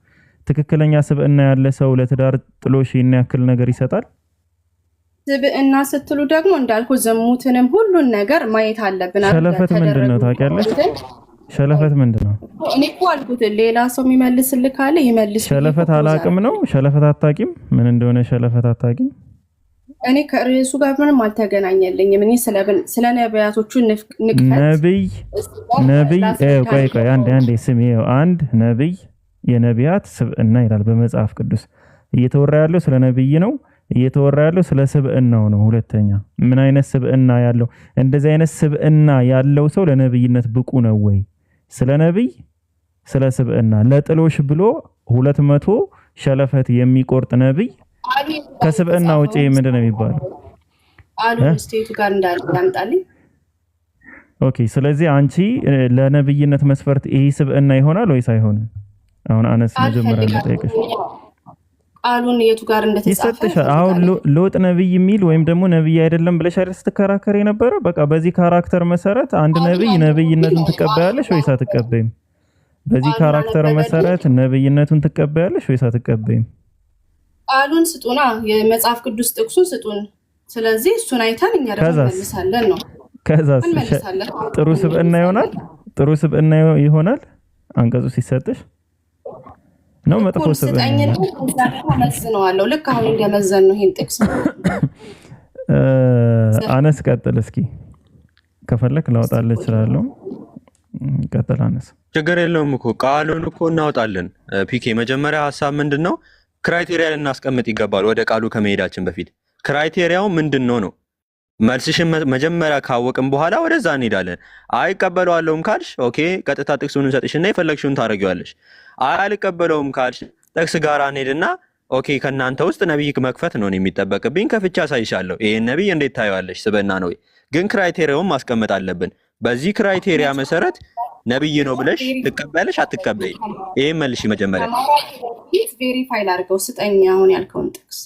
ትክክለኛ ስብዕና ያለ ሰው ለትዳር ጥሎሽ ያክል ነገር ይሰጣል? ስብዕና ስትሉ ደግሞ እንዳልኩ ዝሙትንም ሁሉን ነገር ማየት አለብን። ሸለፈት ምንድነው ታውቂያለሽ? ሸለፈት ምንድነው? እኔ እኮ አልኩት ሌላ ሰው የሚመልስልህ ካለ ይመልስ። ሸለፈት አላቅም ነው። ሸለፈት አታቂም? ምን እንደሆነ ሸለፈት አታቂም? እኔ ከርዕሱ ጋር ምንም አልተገናኘልኝም። እኔ ስለ ነቢያቶቹ ንቅፈት ነብይ ቆይ አንዴ ስሚ። አንድ ነብይ የነቢያት ስብዕና ይላል በመጽሐፍ ቅዱስ። እየተወራ ያለው ስለ ነብይ ነው፣ እየተወራ ያለው ስለ ስብዕናው ነው። ሁለተኛ ምን አይነት ስብዕና ያለው? እንደዚህ አይነት ስብዕና ያለው ሰው ለነብይነት ብቁ ነው ወይ? ስለ ነብይ ስለ ስብዕና ለጥሎሽ ብሎ 200 ሸለፈት የሚቆርጥ ነብይ ከስብዕና ውጪ ምንድን ነው የሚባለው? አሉን ስቴቱ ጋር እንዳለ ያምጣልኝ። ኦኬ፣ ስለዚህ አንቺ ለነብይነት መስፈርት ይሄ ስብዕና ይሆናል ወይስ አይሆንም? አሁን አነስ መጀመሪያ እንደጠየቀሽ ቃሉን የቱ ጋር እንደተጻፈ ይሰጥሻል። አሁን ሎጥ ነብይ የሚል ወይም ደግሞ ነብይ አይደለም ብለሽ አይደል ስትከራከር የነበረ? በቃ በዚህ ካራክተር መሰረት አንድ ነብይ ነብይነቱን ትቀበያለሽ ወይስ አትቀበይም? በዚህ ካራክተር መሰረት ነብይነቱን ትቀበያለሽ ወይስ አትቀበይም? ቃሉን ስጡና የመጽሐፍ ቅዱስ ጥቅሱን ስጡን። ስለዚህ እሱን አይተን እኛ ደግሞ እንመልሳለን ነው። ከዛስ ጥሩ ስብዕና ይሆናል? ጥሩ ስብዕና ይሆናል አንቀጹ ሲሰጥሽ ነው መጥፎ ስብዕና መዝነዋለሁ። ልክ አሁን እንደመዘን ነው ይሄን ጥቅስ አነስ ቀጥል እስኪ ከፈለክ ላውጣልህ እችላለሁ። ቀጥል አነስ። ችግር የለውም እኮ ቃሉን እኮ እናውጣለን። ፒኬ መጀመሪያ ሀሳብ ምንድን ነው? ክራይቴሪያ ልናስቀምጥ ይገባል። ወደ ቃሉ ከመሄዳችን በፊት ክራይቴሪያው ምንድን ነው ነው መልስሽን መጀመሪያ ካወቅም በኋላ ወደዛ እንሄዳለን። አይቀበለዋለሁም ካልሽ ኦኬ፣ ቀጥታ ጥቅሱን እንሰጥሽና የፈለግሽውን ታደርጊዋለሽ። አልቀበለውም ካልሽ ጥቅስ ጋር እንሄድና ኦኬ፣ ከእናንተ ውስጥ ነብይ መክፈት ነው የሚጠበቅብኝ፣ ከፍቻ አሳይሻለሁ። ይሄን ነብይ እንዴት ታየዋለሽ? ስብዕና ነው። ግን ክራይቴሪያውን ማስቀመጥ አለብን። በዚህ ክራይቴሪያ መሰረት ነብይ ነው ብለሽ ትቀበለሽ አትቀበይ? ይሄን መልሽ መጀመሪያ። ቬሪፋይ ላድርገው፣ ስጠኝ አሁን ያልከውን ጥቅስ።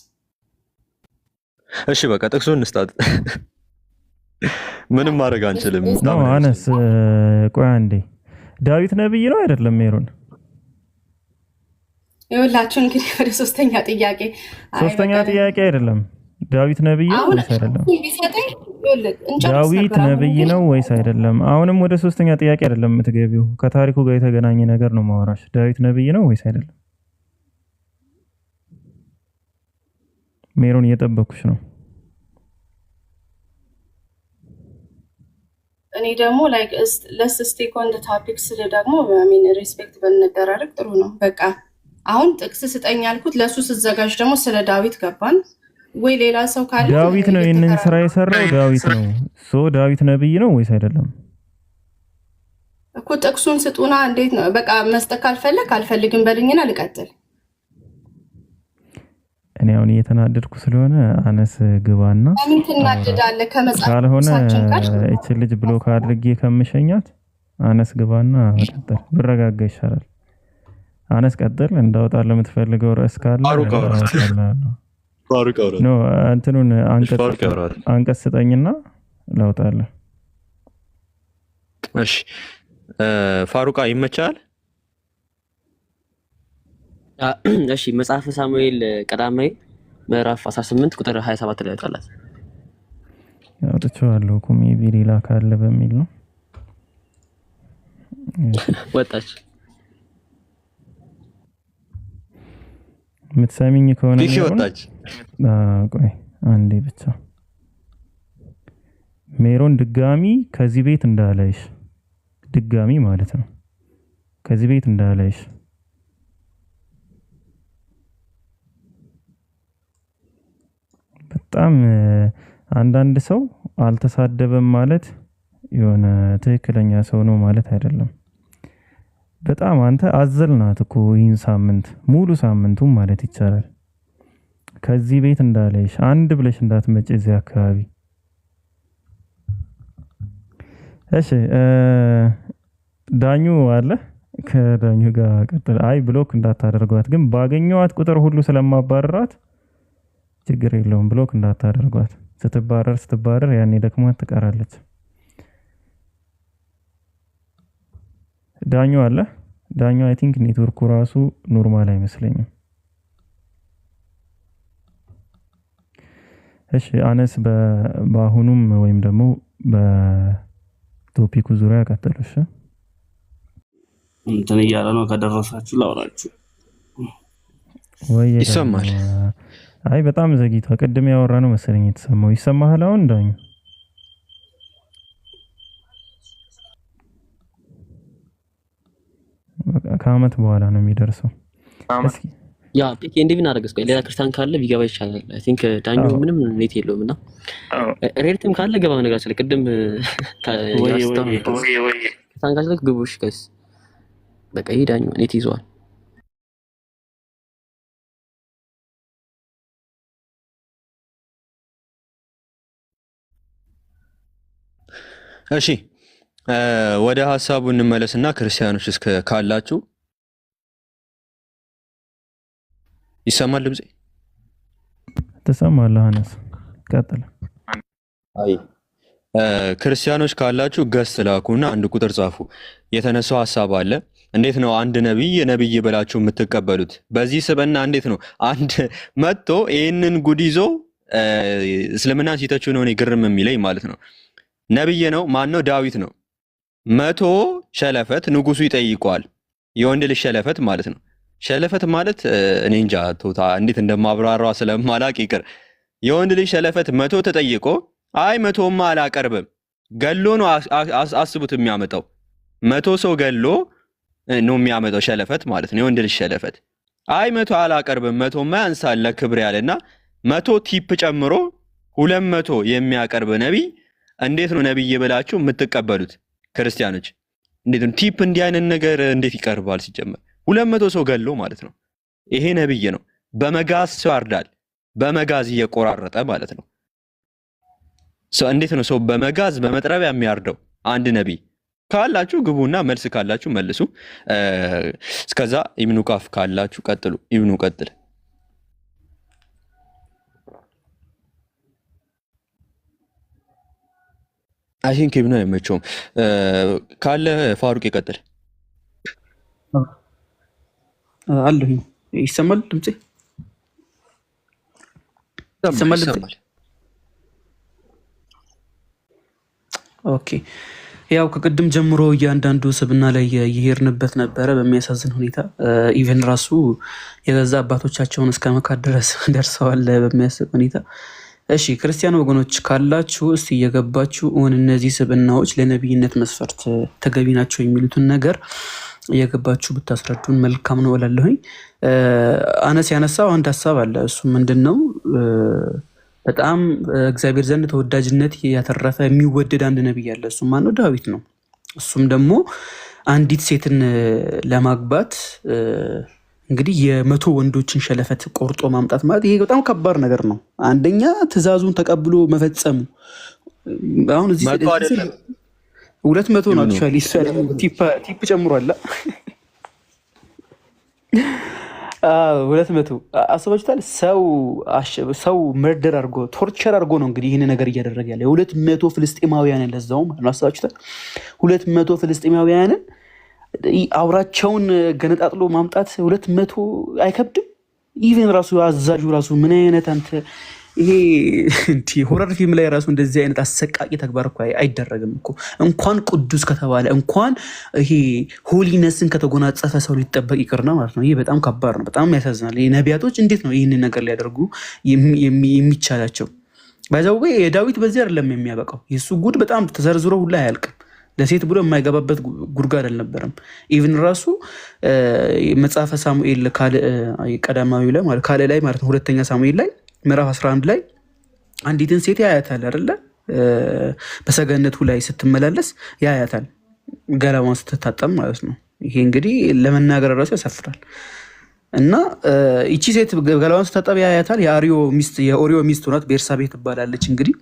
እሺ በቃ ጥቅሱን እንስጣት። ምንም ማድረግ አንችልም ነው። አነስ ቆይ አንዴ፣ ዳዊት ነብይ ነው አይደለም? ሜሮን ይኸውላችሁ እንግዲህ ወደ ሶስተኛ ጥያቄ አይደለም። ዳዊት ነብይ ነው ወይስ አይደለም? ዳዊት ነብይ ነው ወይስ አይደለም? አሁንም ወደ ሶስተኛ ጥያቄ አይደለም የምትገቢው፣ ከታሪኩ ጋር የተገናኘ ነገር ነው ማወራሽ። ዳዊት ነብይ ነው ወይስ አይደለም? ሜሮን እየጠበኩሽ ነው። እኔ ደግሞ ላይክ ለስ ስቴክ ኦን ዘ ቶፒክ ስለ ደግሞ ሪስፔክት በንደራረግ ጥሩ ነው። በቃ አሁን ጥቅስ ስጠኝ ያልኩት ለሱ ስዘጋጅ ደግሞ ስለ ዳዊት ገባን ወይ? ሌላ ሰው ካለ ዳዊት ነው ይሄንን ስራ የሰራው ዳዊት ነው። ዳዊት ነብይ ነው ወይስ አይደለም እኮ? ጥቅሱን ስጡና እንዴት ነው? በቃ መስጠት ካልፈለግ አልፈልግም በልኝና ልቀጥል። እኔ አሁን እየተናደድኩ ስለሆነ አነስ ግባና ምን ትናደዳለህ? ከመጽሐፍ ካልሆነ እቺ ልጅ ብሎክ አድርጌ ከምሸኛት አነስ ግባና ቀጥል። ብረጋጋ ይሻላል። አነስ ቀጥል። እንዳወጣለህ የምትፈልገው ርዕስ ካለ ኖ እንትኑን አንቀጽ ስጠኝና ላውጣለህ። እሺ ፋሩቃ ይመቻል? እሺ መጽሐፈ ሳሙኤል ቀዳማዊ ምዕራፍ 18 ቁጥር 27 ላይ ያወጣላት አውጥቼዋለሁ እኮ ሜቢ ሌላ ካለ በሚል ነው። ወጣች። የምትሰሚኝ ከሆነ ወጣች። ቆይ አንዴ ብቻ ሜሮን ድጋሚ ከዚህ ቤት እንዳላይሽ፣ ድጋሚ ማለት ነው ከዚህ ቤት እንዳላይሽ። በጣም አንዳንድ ሰው አልተሳደበም ማለት የሆነ ትክክለኛ ሰው ነው ማለት አይደለም። በጣም አንተ አዘልናት እኮ ይህን ሳምንት ሙሉ ሳምንቱም ማለት ይቻላል። ከዚህ ቤት እንዳለሽ አንድ ብለሽ እንዳትመጪ እዚህ አካባቢ። እሺ ዳኙ አለ፣ ከዳኙ ጋር ቀጥል። አይ ብሎክ እንዳታደርጓት ግን ባገኘዋት ቁጥር ሁሉ ስለማባረራት ችግር የለውም። ብሎክ እንዳታደርጓት። ስትባረር ያኔ ደክሟት ትቀራለች። ዳኙ አለ። ዳኙ አይ ቲንክ ኔትወርኩ ራሱ ኖርማል አይመስለኝም። እሺ አነስ በአሁኑም ወይም ደግሞ በቶፒኩ ዙሪያ ቀጥሉሽ። እንትን እያለ ነው ከደረሳችሁ ላውራችሁ ወይ ይሰማል? አይ በጣም ዘግይቷ። ቅድም ያወራ ነው መሰለኝ የተሰማው። ይሰማሃል አሁን ዳኙ? ከዓመት በኋላ ነው የሚደርሰው። እስኪ ያ ፒክ እንዴ ብናደርግስ? ቆይ ሌላ ክርስቲያን ካለ ቢገባ ይቻላል። አይ ቲንክ ዳኙ ምንም ኔት የለውም እና ሬድትም ካለ ገባ ነገር ስለ ቅድም ክርስቲያን ካለ ግቡሽ ጋይስ በቃ ይሄ ዳኙ ኔት ይዟል። እሺ ወደ ሐሳቡ እንመለስና ክርስቲያኖች እስከ ካላችሁ ይሰማል ድምጼ? ተሰማለህ? አነስ ቀጥል። አይ ክርስቲያኖች ካላችሁ ገስት ላኩና አንድ ቁጥር ጻፉ። የተነሳው ሐሳብ አለ። እንዴት ነው አንድ ነብይ ብላችሁ የምትቀበሉት? በዚህ ስብዕና እንዴት ነው አንድ መጥቶ ይህንን ጉድ ይዞ እስልምና ሲተቹ ነው እኔ ግርም የሚለኝ ማለት ነው። ነብይ ነው ማን ነው? ዳዊት ነው። 100 ሸለፈት ንጉሱ ይጠይቀዋል። የወንድ ልጅ ሸለፈት ማለት ነው። ሸለፈት ማለት እኔ እንጃ ቶታ እንዴት እንደማብራራው ስለማላቅ ይቅር። የወንድ ልጅ ሸለፈት 100 ተጠይቆ አይ 100ማ አላቀርብም ገሎ ነው አስቡት የሚያመጣው 100 ሰው ገሎ ነው የሚያመጣው ሸለፈት ማለት ነው። የወንድ ልጅ ሸለፈት አይ 100 አላቀርብም 100ማ ያንሳል ለክብር ያለና 100 ቲፕ ጨምሮ 200 የሚያቀርብ ነብይ እንዴት ነው ነብይ ብላችሁ የምትቀበሉት ክርስቲያኖች? እንዴት ነው ቲፕ እንዲህ አይነት ነገር እንዴት ይቀርባል? ሲጀመር 200 ሰው ገሎ ማለት ነው። ይሄ ነብይ ነው። በመጋዝ ሰው ያርዳል። በመጋዝ እየቆራረጠ ማለት ነው። ሰው እንዴት ነው ሰው በመጋዝ በመጥረቢያ የሚያርደው? አንድ ነብይ ካላችሁ ግቡና መልስ ካላችሁ መልሱ። እስከዛ ኢብኑ ቃፍ ካላችሁ ቀጥሉ። ኢብኑ ቀጥል። አይ ቲንክ ኢብኑ አይመቸውም ካለ ፋሩቅ ይቀጥል። አለሁኝ። ይሰማል ድምጼ? ይሰማል ድምጼ? ኦኬ። ያው ከቅድም ጀምሮ እያንዳንዱ ስብና ላይ እየሄድንበት ነበረ በሚያሳዝን ሁኔታ። ኢቨን ራሱ የገዛ አባቶቻቸውን እስከ መካድ ድረስ ደርሰዋል በሚያስቅ ሁኔታ። እሺ ክርስቲያን ወገኖች ካላችሁ እስቲ እየገባችሁ እነዚህ ስብናዎች ለነቢይነት መስፈርት ተገቢ ናቸው የሚሉትን ነገር እየገባችሁ ብታስረዱን መልካም ነው እላለሁኝ። አነስ ያነሳው አንድ ሀሳብ አለ። እሱ ምንድን ነው? በጣም እግዚአብሔር ዘንድ ተወዳጅነት ያተረፈ የሚወደድ አንድ ነቢይ አለ። እሱም ማነው? ዳዊት ነው። እሱም ደግሞ አንዲት ሴትን ለማግባት እንግዲህ የ100 ወንዶችን ሸለፈት ቆርጦ ማምጣት ማለት ይሄ በጣም ከባድ ነገር ነው። አንደኛ ትእዛዙን ተቀብሎ መፈጸሙ። አሁን እዚህ 200 ነው አክቹአሊ ቲፕ ጨምሯል። 200 አስባችሁታል? ሰው መርደር አድርጎ ቶርቸር አድርጎ ነው እንግዲህ ይህን ነገር እያደረገ ያለ 200 ፍልስጤማውያንን ለዛውም አስባችሁታል? 200 ፍልስጤማውያንን አውራቸውን ገነጣጥሎ ማምጣት 200 አይከብድም? ኢቨን ራሱ አዛዡ ራሱ ምን አይነት አንተ ይሄ ሆረር ፊልም ላይ ራሱ እንደዚህ አይነት አሰቃቂ ተግባር እኮ አይደረግም እኮ። እንኳን ቅዱስ ከተባለ እንኳን ይሄ ሆሊነስን ከተጎናጸፈ ሰው ሊጠበቅ ይቅርና ማለት ነው። ይሄ በጣም ከባድ ነው። በጣም ያሳዝናል። ነቢያቶች እንዴት ነው ይህንን ነገር ሊያደርጉ የሚቻላቸው? ባይዛው የዳዊት በዚህ አይደለም የሚያበቃው። የሱ ጉድ በጣም ተዘርዝሮ ሁላ አያልቅም። ለሴት ብሎ የማይገባበት ጉድጓድ አልነበረም። ኢቭን ራሱ መጽሐፈ ሳሙኤል ቀዳማዊ ላይ ማለት ካለ ላይ ማለት ነው 2ኛ ሳሙኤል ላይ ምዕራፍ 11 ላይ አንዲትን ሴት ያያታል አይደለ? በሰገነቱ ላይ ስትመላለስ ያያታል፣ ገላዋን ስትታጠብ ማለት ነው። ይሄ እንግዲህ ለመናገር ራሱ ያሳፍራል። እና እቺ ሴት ገላዋን ስትታጠብ ያያታል። የኦሪዮ ሚስት ሆናት ቤርሳቤ ትባላለች። እንግዲህ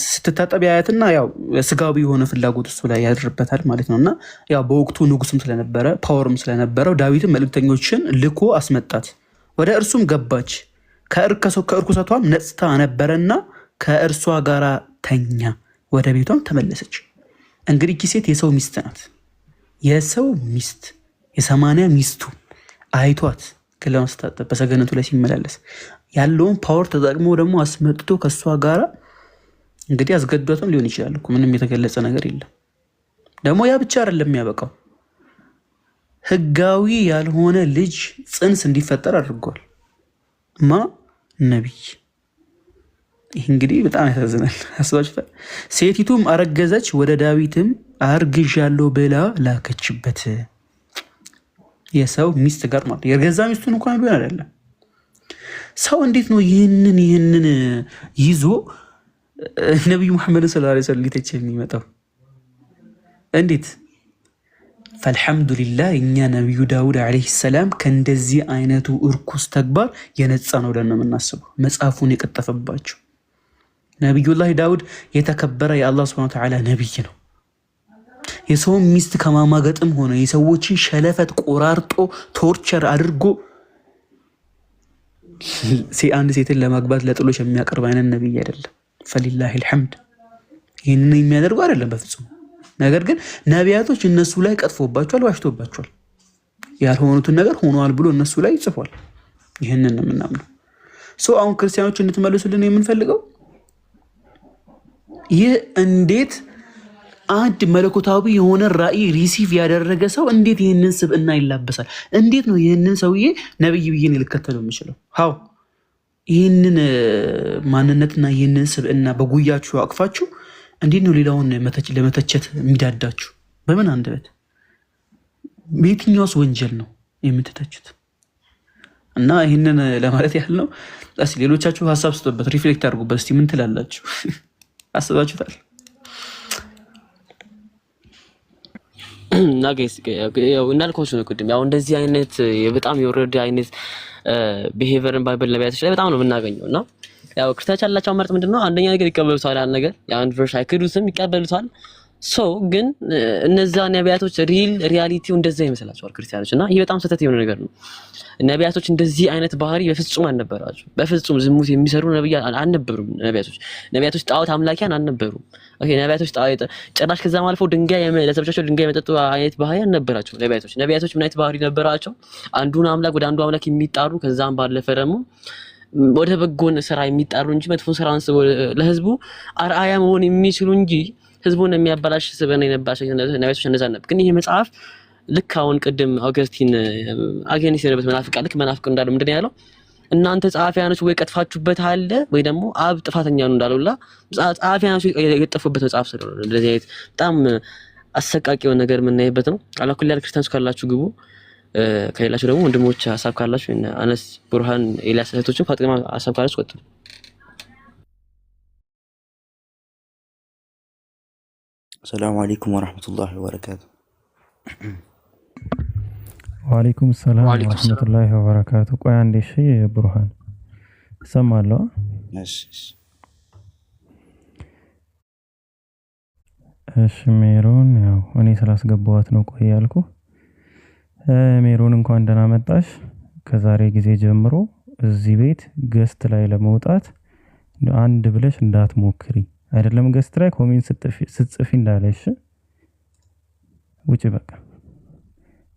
ስትታጠብ ያያትና ያው ስጋዊ የሆነ ፍላጎት እሱ ላይ ያድርበታል ማለት ነው። እና ያው በወቅቱ ንጉስም ስለነበረ ፓወርም ስለነበረው ዳዊትም መልእክተኞችን ልኮ አስመጣት። ወደ እርሱም ገባች፣ ከእርኩሰቷም ነጽታ ነበረና ከእርሷ ጋር ተኛ፣ ወደ ቤቷም ተመለሰች። እንግዲህ እቺ ሴት የሰው ሚስት ናት። የሰው ሚስት የ80 ሚስቱ አይቷት ገላዋን ስታጠብ በሰገነቱ ላይ ሲመላለስ ያለውን ፓወር ተጠቅሞ ደግሞ አስመጥቶ ከእሷ ጋር እንግዲህ አስገዷትም ሊሆን ይችላል እኮ። ምንም የተገለጸ ነገር የለም። ደግሞ ያ ብቻ አይደለም የሚያበቃው፣ ህጋዊ ያልሆነ ልጅ ጽንስ እንዲፈጠር አድርጓል። ነቢይ። ይህ እንግዲህ በጣም ያሳዝናል። አስባችሁታል? ሴቲቱም አረገዘች፣ ወደ ዳዊትም አርግዣለሁ ብላ ላከችበት። የሰው ሚስት ጋር ማለት የገዛ ሚስቱን እንኳን ቢሆን አይደለም። ሰው እንዴት ነው ይህንን ይዞ ነቢዩ መሐመድ ሰለላሁ ዐለይሂ ወሰለም ሊተች የሚመጣው? እንዴት? ፈልሐምዱሊላህ እኛ ነቢዩ ዳውድ ዐለይሂ ሰላም ከእንደዚህ አይነቱ እርኩስ ተግባር የነጻ ነው ብለን ነው የምናስበው። መጽሐፉን የቀጠፈባቸው ነቢዩላህ ዳውድ የተከበረ የአላህ ሱብሓነሁ ወተዓላ ነቢይ ነው። የሰውን ሚስት ከማማገጥም ሆነ የሰዎችን ሸለፈት ቆራርጦ ቶርቸር አድርጎ አንድ ሴትን ለማግባት ለጥሎሽ የሚያቀርብ አይነት ነቢይ አይደለም። ፈሊላሂል ሐምድ። ይህንን የሚያደርጉ አይደለም በፍጹም። ነገር ግን ነቢያቶች እነሱ ላይ ቀጥፎባቸዋል፣ ዋሽቶባቸዋል። ያልሆኑትን ነገር ሆኗል ብሎ እነሱ ላይ ይጽፏል። ይህንን ነው የምናምነው። አሁን ክርስቲያኖች እንድትመልሱልን የምንፈልገው ይህ እንዴት አንድ መለኮታዊ የሆነ ራእይ ሪሲቭ ያደረገ ሰው እንዴት ይህንን ስብዕና ይላበሳል? እንዴት ነው ይህንን ሰውዬ ነብይ ብዬ ልከተለው የምችለው? ሀው ይህንን ማንነትና ይህንን ስብዕና በጉያችሁ አቅፋችሁ እንዴት ነው ሌላውን ለመተቸት የሚዳዳችሁ? በምን አንደበት? በየትኛውስ ወንጀል ነው የምትተቹት? እና ይህንን ለማለት ያህል ነው። ሌሎቻችሁ ሀሳብ ስጡበት፣ ሪፍሌክት አድርጉበት። እስቲ ምን ትላላችሁ? አስባችሁታል? እና እንዳልኳችሁ ነው ቅድም ያው እንደዚህ አይነት በጣም የወረደ አይነት ቢሄቨርን ባይብል ነቢያቶች ላይ በጣም ነው የምናገኘው። እና ያው ክርስቲያኖች ያላቸው አማራጭ ምንድነው? አንደኛ ነገር ይቀበሉታል፣ ያን ነገር ያን ቨርስ አይክዱትም፣ ይቀበሉታል። ግን እነዛ ነቢያቶች ሪያሊቲው እንደዛ ይመስላቸዋል ክርስቲያኖች። እና ይህ በጣም ስህተት የሆነ ነገር ነው። ነቢያቶች እንደዚህ አይነት ባህሪ በፍጹም አልነበራቸው። በፍጹም ዝሙት የሚሰሩ አልነበሩም። ነቢያቶች ጣዖት አምላኪያን አልነበሩም። ነቢያቶች ጭራሽ ከዛም አልፎ ለሰብቻቸው ድንጋይ የመጠጡ አይነት ባህሪ አልነበራቸው። ነቢያቶች ምን አይነት ባህሪ ነበራቸው? አንዱን አምላክ ወደ አንዱ አምላክ የሚጣሩ ከዛም ባለፈ ደግሞ ወደ በጎን ስራ የሚጣሩ እንጂ መጥፎ ስራ ለህዝቡ አርአያ መሆን የሚችሉ እንጂ ህዝቡን የሚያበላሽ ስብዕና የነበራቸው ነቢያቶች እንደዛ ነበር። ግን ይሄ መጽሐፍ ልክ አሁን ቅድም አውገስቲን አጌንስት የነበረበት መናፍቃ ልክ መናፍቅ እንዳለው ምንድን ያለው እናንተ ጸሐፊያኖች ወይ ቀጥፋችሁበት አለ ወይ ደግሞ አብ ጥፋተኛ ነው እንዳለውላ ጸሐፊያኖች የጠፉበት መጽሐፍ ስለሆነ እንደዚህ አይነት በጣም አሰቃቂ የሆነ ነገር የምናይበት ነው። አላኩል ያለ ክርስቲያኖች ካላችሁ ግቡ፣ ከሌላችሁ ደግሞ ወንድሞች ሀሳብ ካላችሁ አነስ ቡርሃን ኤልያስ እህቶችም ፋጢማ ሀሳብ ካላችሁ ቀጥሉ። ሰላም አለይኩም ወራህመቱላሂ ወበረካቱ። ወአለይኩም ሰላም ወራህመቱላሂ ወበረካቱ። ቆይ አንዴ እሺ፣ ቡርሃን እሰማለሁ። እሺ ሜሮን፣ ያው እኔ ስላስገባኋት ነው ቆይ ያልኩ። ሜሮን እንኳን ደህና መጣሽ። ከዛሬ ጊዜ ጀምሮ እዚህ ቤት ገስት ላይ ለመውጣት አንድ ብለሽ እንዳትሞክሪ። አይደለም ገስት ላይ ኮሜንት ስትጽፊ እንዳለሽ ውጪ። በቃ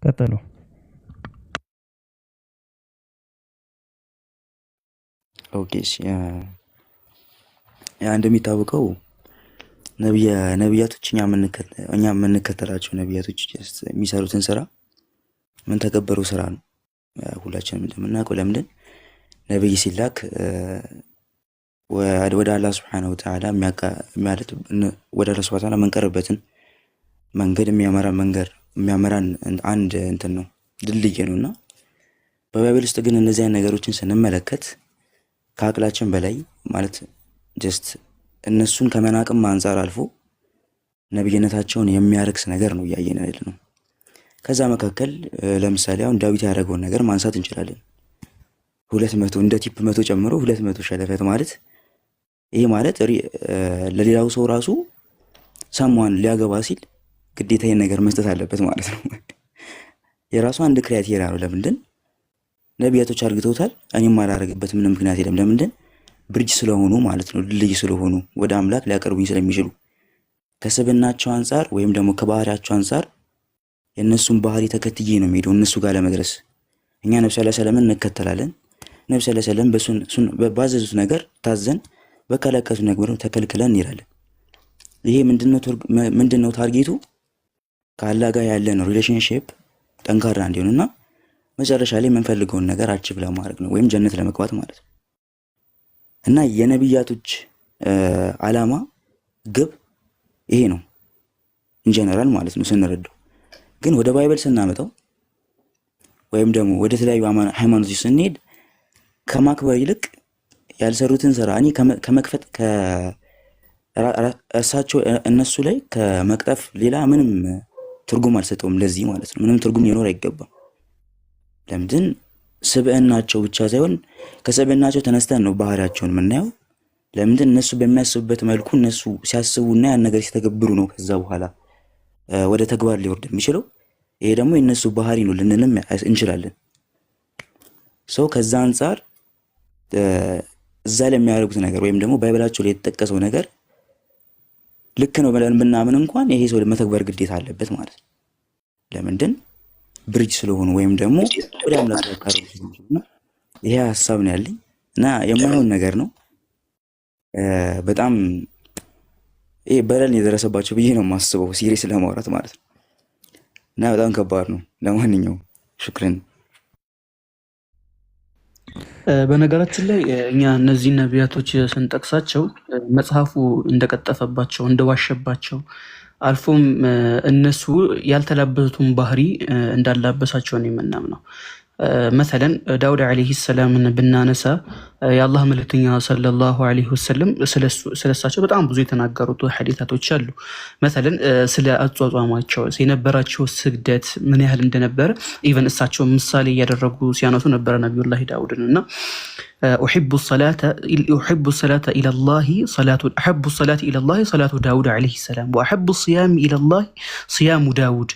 ቀጥሉ። ኦኬ እሺ። እንደሚታወቀው ነቢያቶች እኛ የምንከተላቸው ነቢያቶች የሚሰሩትን ስራ ምን ተከበሩ ስራ ነው። ሁላችንም እንደምናውቀው ለምንድን ነብይ ሲላክ ወደ አላህ Subhanahu Wa Ta'ala ወደ አላህ Subhanahu Wa Ta'ala መንቀርበትን መንገድ የሚያመራን አንድ እንትን ነው፣ ድልድይ ነውና በባይብል ውስጥ ግን እነዚህ አይነት ነገሮችን ስንመለከት ከአቅላችን በላይ ማለት ጀስት እነሱን ከመናቅም አንፃር አልፎ ነብይነታቸውን የሚያረክስ ነገር ነው እያየን አይደለም። ከዛ መካከል ለምሳሌ አሁን ዳዊት ያደረገውን ነገር ማንሳት እንችላለን። 200 እንደ ቲፕ 100 ጨምሮ 200 ሸለፈት ማለት ይሄ ማለት ለሌላው ሰው ራሱ ሰማን ሊያገባ ሲል ግዴታ ይሄን ነገር መስጠት አለበት ማለት ነው። የራሱ አንድ ክራይቴሪያ ነው። ለምንድን ነቢያቶች አርግተውታል፣ እኔም አላረግበት ምንም ምክንያት የለም። ለምንድን ብሪጅ ስለሆኑ ማለት ነው፣ ድልድይ ስለሆኑ ወደ አምላክ ሊያቀርቡኝ ስለሚችሉ ከስብናቸው አንፃር ወይም ደግሞ ከባህሪያቸው አንፃር የነሱን ባህሪ ተከትዬ ነው የሚሄደው እነሱ ጋር ለመድረስ። እኛ ነብዩ ሰለላሁ ዐለይሂ ወሰለም እንከተላለን። ነብዩ ሰለላሁ ዐለይሂ ወሰለም ባዘዙት ነገር ታዘን በከለከሉት ነገር ተከልክለን እንሄዳለን። ይሄ ምንድነው ታርጌቱ? ከአላህ ጋር ያለን ሪሌሽንሺፕ ጠንካራ እንዲሆንና መጨረሻ ላይ የምንፈልገውን ነገር አቺቭ ለማድረግ ነው፣ ወይም ጀነት ለመግባት ማለት ነው። እና የነብያቶች ዓላማ ግብ ይሄ ነው ኢንጀነራል ማለት ነው ስንረዳው። ግን ወደ ባይብል ስናመጣው ወይም ደግሞ ወደ ተለያዩ ሃይማኖቶች ስንሄድ ከማክበር ይልቅ ያልሰሩትን ስራ እኔ ከመክፈት እርሳቸው እነሱ ላይ ከመቅጠፍ ሌላ ምንም ትርጉም አልሰጠውም። ለዚህ ማለት ነው ምንም ትርጉም ሊኖር አይገባም። ለምንድን ስብዕናቸው ብቻ ሳይሆን ከስብዕናቸው ተነስተን ነው ባህሪያቸውን የምናየው። ለምንድን እነሱ በሚያስቡበት መልኩ እነሱ ሲያስቡና ያን ነገር ሲተገብሩ ነው ከዛ በኋላ ወደ ተግባር ሊወርድ የሚችለው። ይሄ ደግሞ የእነሱ ባህሪ ነው ልንልም እንችላለን። ሰው ከዛ አንጻር እዛ ላይ የሚያደርጉት ነገር ወይም ደግሞ ባይበላቸው ላይ የተጠቀሰው ነገር ልክ ነው ብለን ብናምን እንኳን ይሄ ሰው መተግበር ግዴታ አለበት ማለት ነው። ለምንድን ብሪጅ ስለሆኑ ወይም ደግሞ ወደ አምላክ ተካረሩ ስለሆነ ይሄ ሐሳብ ነው ያለኝ እና የማይሆን ነገር ነው። በጣም ይሄ በደል የደረሰባቸው ብዬ ነው የማስበው ሲሪየስ ለማውራት ማለት ነው። እና በጣም ከባድ ነው። ለማንኛውም ሽክረን። በነገራችን ላይ እኛ እነዚህን ነቢያቶች ስንጠቅሳቸው መጽሐፉ እንደቀጠፈባቸው እንደዋሸባቸው አልፎም እነሱ ያልተላበሱትን ባህሪ እንዳላበሳቸው ነው የምናምነው። መሰለን ዳውድ ዓለይሂ ሰላምን ብናነሳ የአላህ መልእክተኛ ሰለላሁ ዓለይሂ ወሰለም ስለሳቸው በጣም ብዙ የተናገሩት ሐዲታቶች አሉ። መሰለን ስለ አጿጿማቸው የነበራቸው ስግደት ምን ያህል እንደነበረ ኢቨን እሳቸው ምሳሌ እያደረጉ ሲያነሱ ነበረ ነቢዩላህ ዳውድን እና أحب الصلاة إلى الله صلاة داود عليه السلام وأحب الصيام إلى الله صيام داود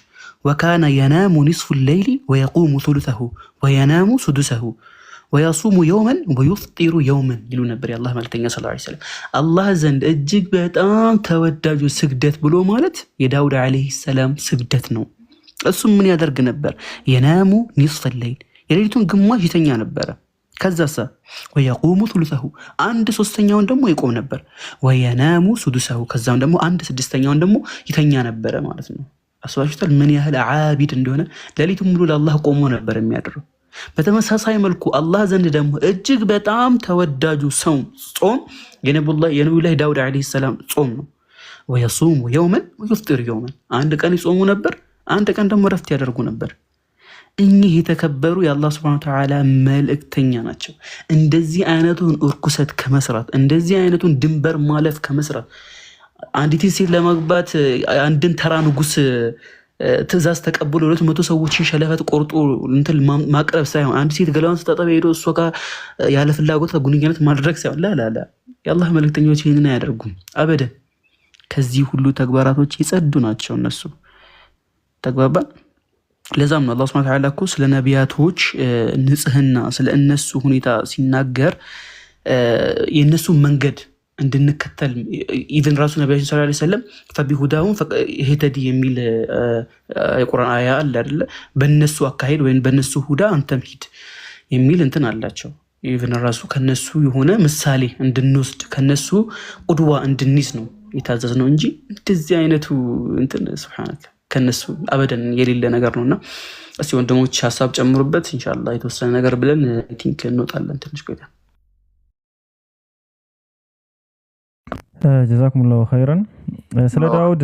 وكان ينام نصف الليل ويقوم ثلثه وينام سدسه ويصوم يوما ويفطر يوما يلو نبري الله مالتنيا صلى الله عليه وسلم الله زند እጅግ በጣም ተወዳጁ ስግደት ብሎ ማለት የዳውድ عليه السلام ስግደት ነው። እሱ ምን ያደርግ ነበር? የናሙ نصف الليل የሌሊቱን ግማሽ ይተኛ ነበረ። ከዛሳ ወየቁሙ ثلثه አንድ ሶስተኛውን ደግሞ ይቆም ነበር። ወየናሙ سدسه ከዛም ደግሞ አንድ ስድስተኛውን ደግሞ ይተኛ ነበረ ማለት ነው። አስባችሁታል ምን ያህል ዓቢድ እንደሆነ? ሌሊቱን ሙሉ ለአላህ ቆሞ ነበር የሚያድረው። በተመሳሳይ መልኩ አላህ ዘንድ ደግሞ እጅግ በጣም ተወዳጁ ጾም የነቢዩላህ ዳውድ ዓለይሂ ሰላም ጾም ነው። ወየሱሙ የውመን ወይፍጢሩ የውመን አንድ ቀን ይጾሙ ነበር፣ አንድ ቀን ደግሞ ረፍት ያደርጉ ነበር። እኚህ የተከበሩ የአላህ ሱብሓነሁ ወተዓላ መልእክተኛ ናቸው። እንደዚህ አይነቱን እርኩሰት ከመስራት እንደዚህ አይነቱን ድንበር ማለፍ ከመስራት አንዲትን ሴት ለማግባት አንድን ተራ ንጉስ ትእዛዝ ተቀብሎ 200 ሰዎችን ሸለፈት ቆርጦ እንትን ማቅረብ ሳይሆን አንድ ሴት ገላዋን ስታጠብ ሄዶ እሷ ጋር ያለ ፍላጎት ግንኙነት ማድረግ ሳይሆን ላ የአላህ መልእክተኞች ይህንን አያደርጉም አበደን። ከዚህ ሁሉ ተግባራቶች የጸዱ ናቸው እነሱ። ተግባባን። ለዛም ነው አላህ ሱብሓነሁ ወተዓላ እኮ ስለ ነቢያቶች ንጽህና ስለ እነሱ ሁኔታ ሲናገር የእነሱ መንገድ እንድንከተል ኢቭን ራሱ ነቢያችን ሰለላሁ ዐለይሂ ወሰለም ፈቢሁዳሁም ሄተዲ የሚል የቁርአን አያ አለ አይደለ? በእነሱ አካሄድ ወይም በእነሱ ሁዳ አንተም ሂድ የሚል እንትን አላቸው። ኢቭን ራሱ ከነሱ የሆነ ምሳሌ እንድንወስድ ከነሱ ቁድዋ እንድንይዝ ነው የታዘዝ ነው እንጂ እንደዚህ አይነቱ እንትን ሱብሃንአላህ ከነሱ አበደን የሌለ ነገር ነውና እስቲ ወንድሞች ሐሳብ ጨምሩበት። ኢንሻአላህ የተወሰነ ነገር ብለን አይ ቲንክ እንወጣለን ትንሽ ቆይታ። ጀዛኩሙላሁ ኸይረን። ስለ ዳውድ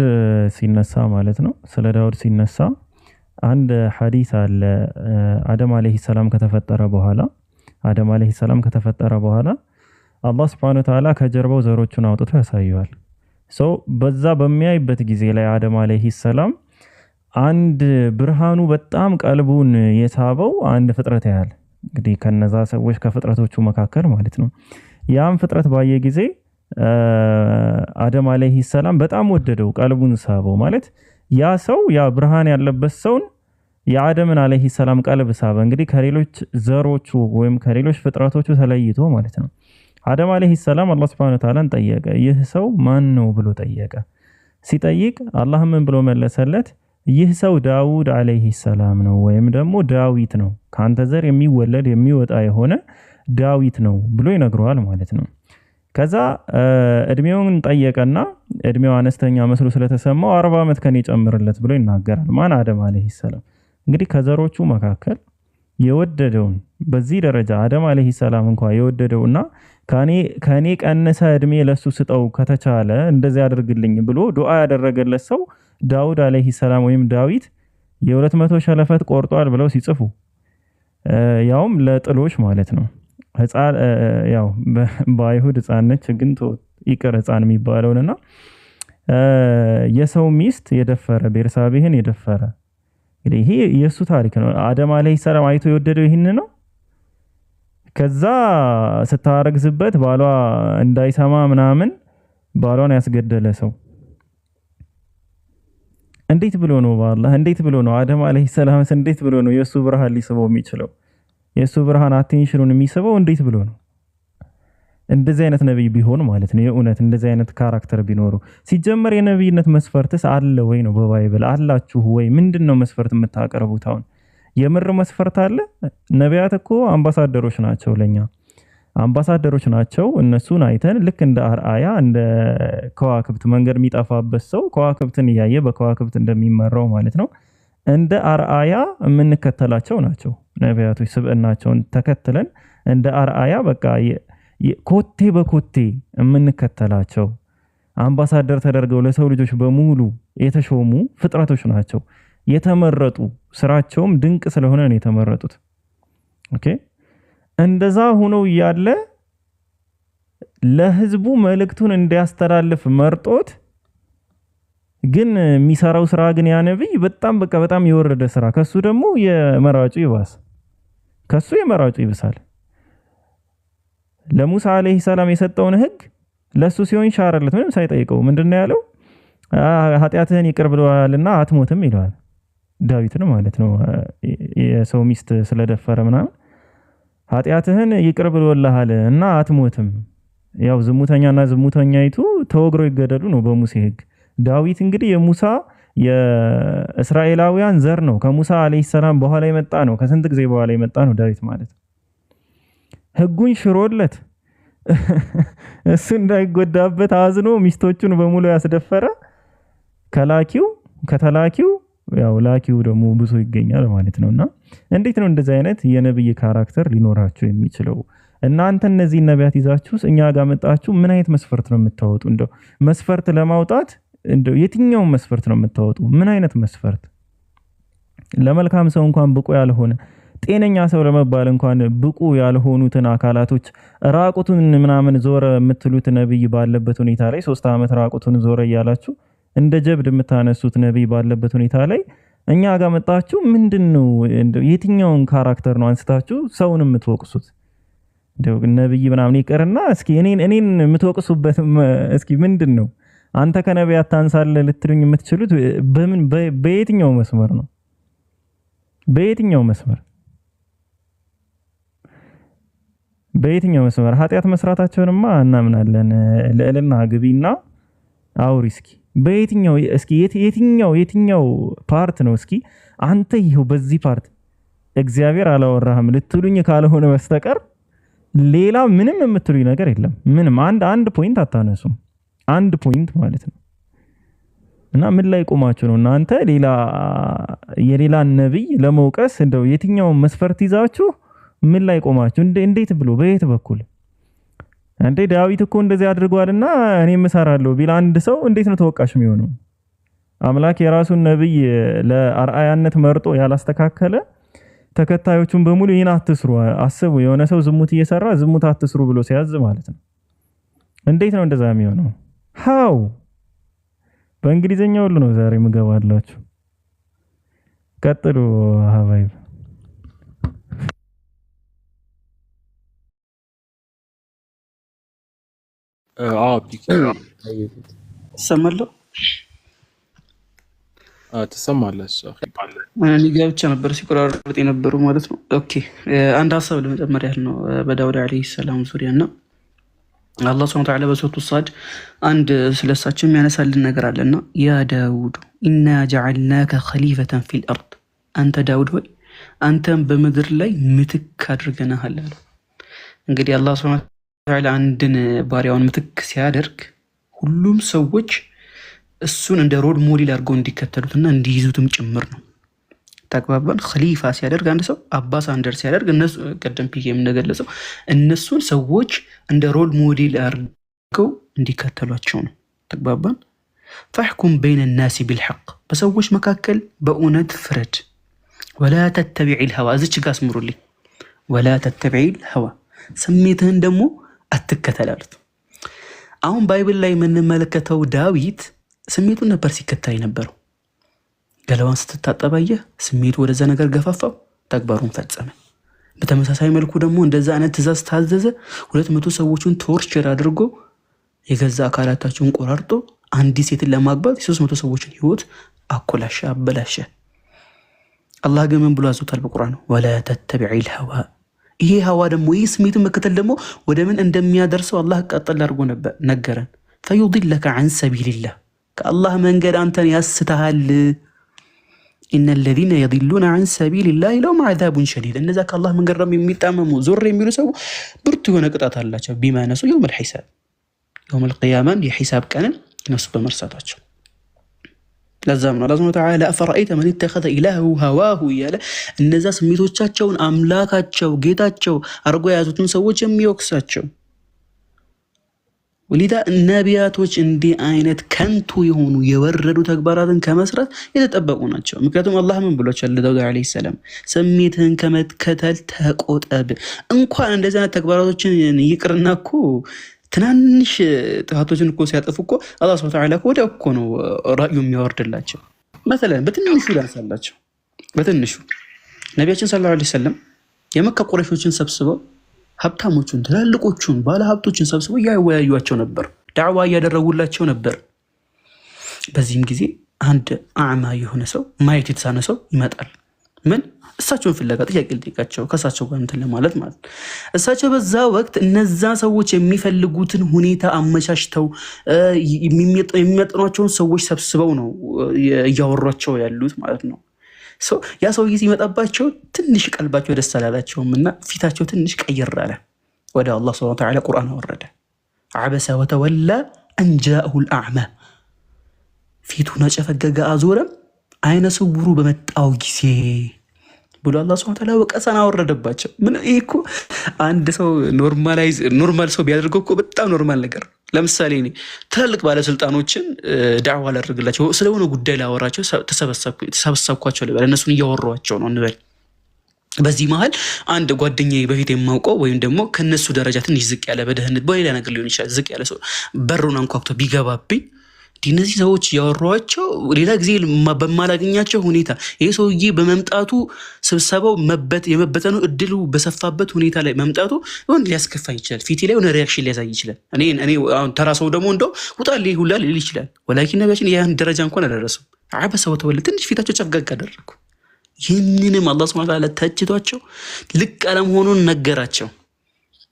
ሲነሳ ማለት ነው ስለ ዳውድ ሲነሳ አንድ ሐዲስ አለ። አደም አለይሂ ሰላም ከተፈጠረ በኋላ አላህ Subhanahu Wa Ta'ala ከጀርባው ዘሮቹን አውጥቶ ያሳየዋል። በዛ በሚያይበት ጊዜ ላይ አደም አለይሂ ሰላም አንድ ብርሃኑ በጣም ቀልቡን የሳበው አንድ ፍጥረት ያያል። እንግዲህ ከነዛ ሰዎች ከፍጥረቶቹ መካከል ማለት ነው። ያን ፍጥረት ባየ ጊዜ አደም አለይሂ ሰላም በጣም ወደደው፣ ቀልቡን ሳበው ማለት ያ ሰው ያ ብርሃን ያለበት ሰውን የአደምን አለይሂ ሰላም ቀልብ ሳበ። እንግዲህ ከሌሎች ዘሮቹ ወይም ከሌሎች ፍጥረቶቹ ተለይቶ ማለት ነው። አደም አለይሂ ሰላም አላህ Subhanahu Wa Ta'ala ጠየቀ፣ ይህ ሰው ማን ነው ብሎ ጠየቀ። ሲጠይቅ አላህ ምን ብሎ መለሰለት? ይህ ሰው ዳውድ አለይሂ ሰላም ነው ወይም ደግሞ ዳዊት ነው፣ ካንተ ዘር የሚወለድ የሚወጣ የሆነ ዳዊት ነው ብሎ ይነግረዋል ማለት ነው። ከዛ እድሜውን ጠየቀና እድሜው አነስተኛ መስሎ ስለተሰማው 40 ዓመት ከኔ ጨምርለት ብሎ ይናገራል። ማን? አደም አለይሂ ሰላም። እንግዲህ ከዘሮቹ መካከል የወደደውን በዚህ ደረጃ አደም አለይሂ ሰላም እንኳን የወደደውና ከኔ ቀነሰ እድሜ ለሱ ስጠው ከተቻለ እንደዚህ ያደርግልኝ ብሎ ዱዓ ያደረገለት ሰው ዳውድ አለይሂ ሰላም ወይም ዳዊት የ200 ሸለፈት ቆርጧል ብለው ሲጽፉ ያውም ለጥሎሽ ማለት ነው። ህፃን ያው በአይሁድ ህፃን ነች፣ ግን ይቅር ህፃን የሚባለውንና የሰው ሚስት የደፈረ ቤርሳቤህን የደፈረ ይሄ የእሱ ታሪክ ነው። አደም አለይሂ ሰላም አይቶ የወደደው ይህን ነው። ከዛ ስታረግዝበት ባሏ እንዳይሰማ ምናምን ባሏን ያስገደለ ሰው እንዴት ብሎ ነው በአላህ እንዴት ብሎ ነው አደም አለይሂ ሰላም እንዴት ብሎ ነው የሱ ብርሃን ሊስበው የሚችለው? የሱ ብርሃን አቴንሽኑን የሚስበው እንዴት ብሎ ነው? እንደዚህ አይነት ነብይ ቢሆን ማለት ነው የእውነት እንደዚህ አይነት ካራክተር ቢኖሩ። ሲጀመር የነብይነት መስፈርትስ አለ ወይ ነው በባይብል አላችሁ ወይ? ምንድነው መስፈርት የምታቀርቡት? አሁን የምር መስፈርት አለ? ነቢያት እኮ አምባሳደሮች ናቸው፣ ለኛ አምባሳደሮች ናቸው። እነሱን አይተን ልክ እንደ አርአያ እንደ ከዋክብት መንገድ የሚጠፋበት ሰው ከዋክብትን እያየ በከዋክብት እንደሚመራው ማለት ነው እንደ አርአያ የምንከተላቸው ናቸው ነቢያቶች። ስብዕናቸውን ተከትለን እንደ አርአያ በቃ ኮቴ በኮቴ የምንከተላቸው አምባሳደር ተደርገው ለሰው ልጆች በሙሉ የተሾሙ ፍጥረቶች ናቸው። የተመረጡ ስራቸውም ድንቅ ስለሆነ ነው የተመረጡት። ኦኬ እንደዛ ሆኖ እያለ ለህዝቡ መልእክቱን እንዲያስተላልፍ መርጦት ግን የሚሰራው ስራ ግን ያ ነብይ በጣም በቃ በጣም የወረደ ስራ፣ ከሱ ደግሞ የመራጩ ይባስ፣ ከሱ የመራጩ ይብሳል። ለሙሳ አለይሂ ሰላም የሰጠውን ህግ ለሱ ሲሆን ሻረለት ምንም ሳይጠይቀው። ምንድነው ያለው? ኃጢአትህን ይቅር ብለዋልና አትሞትም ይለዋል። ዳዊትን ማለት ነው የሰው ሚስት ስለደፈረ ምናምን ኃጢአትህን ይቅር ብሎልሃል እና አትሞትም። ያው ዝሙተኛና ዝሙተኛይቱ ተወግረው ይገደሉ ነው በሙሴ ህግ። ዳዊት እንግዲህ የሙሳ የእስራኤላውያን ዘር ነው። ከሙሳ አለይሂ ሰላም በኋላ የመጣ ነው። ከስንት ጊዜ በኋላ የመጣ ነው ዳዊት ማለት። ህጉን ሽሮለት እሱ እንዳይጎዳበት አዝኖ ሚስቶቹን በሙሉ ያስደፈረ ከላኪው ከተላኪው ያው ላኪው ደግሞ ብሶ ይገኛል ማለት ነውና እንዴት ነው እንደዚህ አይነት የነብይ ካራክተር ሊኖራችሁ የሚችለው? እናንተ እነዚህ ነቢያት ይዛችሁስ እኛ ጋር መጣችሁ ምን አይነት መስፈርት ነው የምታወጡ? እንደው መስፈርት ለማውጣት እንደው የትኛው መስፈርት ነው የምታወጡ? ምን አይነት መስፈርት? ለመልካም ሰው እንኳን ብቁ ያልሆነ ጤነኛ ሰው ለመባል እንኳን ብቁ ያልሆኑትን አካላቶች ራቁቱን ምናምን ዞረ የምትሉት ነብይ ባለበት ሁኔታ ላይ 3 ዓመት ራቁቱን ዞረ እያላችሁ እንደ ጀብድ የምታነሱት ነብይ ባለበት ሁኔታ ላይ እኛ ጋር መጣችሁ ምንድነው? የትኛውን ካራክተር ነው አንስታችሁ ሰውን የምትወቅሱት? እንደው ነብይ ምናምን ይቀርና እስኪ እኔን የምትወቅሱበት እስኪ ምንድነው? አንተ ከነቢያት ታንሳለህ ልትሉኝ የምትችሉት በምን በየትኛው መስመር ነው? በየትኛው መስመር በየትኛው መስመር? ኃጢአት መስራታቸውንማ እናምናለን። ልዕልና ግቢና አውሪ እስኪ በየትኛው እስኪ የትኛው ፓርት ነው? እስኪ አንተ ይሄው በዚህ ፓርት እግዚአብሔር አላወራህም ልትሉኝ ካልሆነ በስተቀር ሌላ ምንም የምትሉኝ ነገር የለም። ምንም አንድ ፖይንት አታነሱም። አንድ ፖይንት ማለት ነው። እና ምን ላይ ቆማችሁ ነው እናንተ የሌላ ነብይ ለመውቀስ እንደው የትኛው መስፈርት ይዛችሁ ምን ላይ ቆማችሁ? እንዴት ብሎ በየት በኩል እንዴ? ዳዊት እኮ እንደዚህ አድርጓልና እኔም እሰራለሁ ቢል አንድ ሰው እንዴት ነው ተወቃሽ የሚሆነው? አምላክ የራሱን ነብይ ለአርአያነት መርጦ ያላስተካከለ ተከታዮቹን በሙሉ ይህን አትስሩ። አስቡ፣ የሆነ ሰው ዝሙት እየሰራ ዝሙት አትስሩ ብሎ ሲያዝ ማለት ነው። እንዴት ነው እንደዛ የሚሆነው? ሃው በእንግሊዘኛ ሁሉ ነው ዛሬ ምገባላችሁ። ቀጥሉ ሀባይብ። ሰማለሁ ትሰማለህ? እኔ ጋር ብቻ ነበር ሲቆራረጥ የነበሩ ማለት ነው። ኦኬ አንድ ሀሳብ ለመጨመር ያህል ነው በዳውድ ዓለይሂ ሰላም ዙሪያ እና አላህ ሱብሓነሁ ወተዓላ በሱረቱ ሳድ አንድ ስለሳቸው የሚያነሳልን ነገር አለና ያ ዳውድ ኢና ጀዐልናከ ኸሊፈተን ፊል አርድ፣ አንተ ዳውድ ሆይ አንተም በምድር ላይ ምትክ አድርገናል አለ። እንግዲህ አላህ ሱብሓነሁ ወተዓላ አንድን ባሪያውን ምትክ ሲያደርግ ሁሉም ሰዎች እሱን እንደ ሮል ሞዴል አድርገው እንዲከተሉትና እንዲይዙትም ጭምር ነው። ተግባባን? ኸሊፋ ሲያደርግ አንድ ሰው አምባሳደር ሲያደርግ እነሱ ቀደም ብዬ የምንገለጸው እነሱን ሰዎች እንደ ሮል ሞዴል አድርገው እንዲከተሏቸው ነው። ተግባባን? ፈሕኩም በይነ ናሲ ቢልሐቅ፣ በሰዎች መካከል በእውነት ፍረድ። ወላ ተተቢዕ ልሀዋ፣ እዚች ጋ አስምሩልኝ። ወላ ተተቢዒል ሀዋ ስሜትህን ደግሞ አትከተል አሉት። አሁን ባይብል ላይ የምንመለከተው ዳዊት ስሜቱን ነበር ሲከተል የነበረው። ገላዋን ስትታጠባየህ ስሜቱ ወደዛ ነገር ገፋፋው፣ ተግባሩን ፈጸመ። በተመሳሳይ መልኩ ደግሞ እንደዛ አይነት ትእዛዝ ታዘዘ። 200 ሰዎችን ቶርቸር አድርጎ የገዛ አካላታቸውን ቆራርጦ አንዲት ሴትን ለማግባት የ300 ሰዎችን ህይወት አኮላሸ፣ አበላሸ። አላህ ግን ምን ብሎ አዞታል በቁርአን? ወላ ተተቢዒል ሀዋ። ይሄ ሀዋ ደግሞ ይህ ስሜቱን መከተል ደግሞ ወደ ምን እንደሚያደርሰው አላህ ቀጠል አድርጎ ነገረን። ፈዩድለከ ዐን ሰቢልላህ፣ ከአላህ መንገድ አንተን ያስተሃል። ኢነ ለዚነ የዲሉነ ዐን ሰቢልላህ ለሁም ዐዛቡን ሸዲድ። እነዛ ከአላህ መንገድ የሚጣመሙ ዞር የሚሉ ሰው ብርቱ የሆነ ቅጣት አላቸው። ቢማ ነሱ የውመል ሒሳብ፣ የውመል ቂያማን የሒሳብ ቀንን እነሱ በመርሳታቸው። ለዛም ነው አላህ ሱብሓነሁ ወተዓላ አፈረአይተ መን ኢተኸዘ ኢላሁ ሀዋሁ እያለ እነዛ ስሜቶቻቸውን አምላካቸው ጌታቸው አድርጎ የያዙትን ሰዎች የሚወቅሳቸው። ወሊዳ ነቢያቶች እንዲህ አይነት ከንቱ የሆኑ የወረዱ ተግባራትን ከመስራት የተጠበቁ ናቸው። ምክንያቱም አላህ ምን ብሏቸዋል ለዳውድ ዓለይሂ ሰላም? ስሜትህን ከመከተል ተቆጠብ። እንኳን እንደዚህ አይነት ተግባራቶችን ይቅርና እኮ ትናንሽ ጥፋቶችን እኮ ሲያጠፉ እኮ አላህ ሱብሓነሁ ወተዓላ ወዲያው እኮ ነው ራእዩ የሚያወርድላቸው። መሰለን በትንሹ ላንሳላቸው። በትንሹ ነቢያችን ሰለላሁ ዐለይሂ ወሰለም የመካ ቁረይሾችን ሰብስበው ሀብታሞቹን ትላልቆቹን ባለ ሀብቶችን ሰብስበው እያወያዩቸው ነበር፣ ዳዕዋ እያደረጉላቸው ነበር። በዚህም ጊዜ አንድ አዕማ የሆነ ሰው ማየት የተሳነ ሰው ይመጣል። ምን እሳቸውን ፍለጋ ጥያቄ ልጠይቃቸው ከእሳቸው ጋር እንትን ለማለት ማለት ነው። እሳቸው በዛ ወቅት እነዛ ሰዎች የሚፈልጉትን ሁኔታ አመቻችተው የሚመጥኗቸውን ሰዎች ሰብስበው ነው እያወሯቸው ያሉት ማለት ነው። ያ ሰውዬ ሲመጣባቸው ትንሽ ቀልባቸው ደስ አላላቸውም እና ፊታቸው ትንሽ ቀይር አለ። ወደ አላህ ሱብሓነሁ ወተዓላ ቁርአን አወረደ። ዐበሰ ወተወላ አንጃአሁል አዕማ፣ ፊቱን አጨፈገገ አዞረም አይነ ስውሩ በመጣው ጊዜ ብሎ አላህ ሱብሓነሁ ወተዓላ ወቀሳን አወረደባቸው። ምን ይሄ እኮ አንድ ሰው ኖርማል ሰው ቢያደርገው እኮ በጣም ኖርማል ነገር። ለምሳሌ እኔ ትላልቅ ባለስልጣኖችን ዳዕዋ ላደርግላቸው ስለሆነ ጉዳይ ላወራቸው ተሰበሰብኳቸው ልበል፣ እነሱን እያወሯቸው ነው እንበል። በዚህ መሀል አንድ ጓደኛዬ በፊት የማውቀው ወይም ደግሞ ከነሱ ደረጃ ትንሽ ዝቅ ያለ በደህንነት በሌላ ነገር ሊሆን ይችላል ዝቅ ያለ ሰው በሩን አንኳኩቶ ቢገባብኝ እነዚህ ሰዎች ያወሯቸው ሌላ ጊዜ በማላገኛቸው ሁኔታ ይሄ ሰውዬ በመምጣቱ ስብሰባው የመበተኑ እድሉ በሰፋበት ሁኔታ ላይ መምጣቱ ሆን ሊያስከፋ ይችላል። ፊቴ ላይ ሆነ ሪያክሽን ሊያሳይ ይችላል። እኔ አሁን ተራ ሰው ደግሞ እንደው ውጣልኝ ሁላ ሊል ይችላል። ወላኪን ነቢያችን ያን ደረጃ እንኳን አደረሰው። ዐበሰ ወተወላ ትንሽ ፊታቸው ጨፍገግ አደረጉ። ይህንንም አላህ ሱብሓነሁ ወተዓላ ተችቷቸው ልቅ አለመሆኑን ነገራቸው።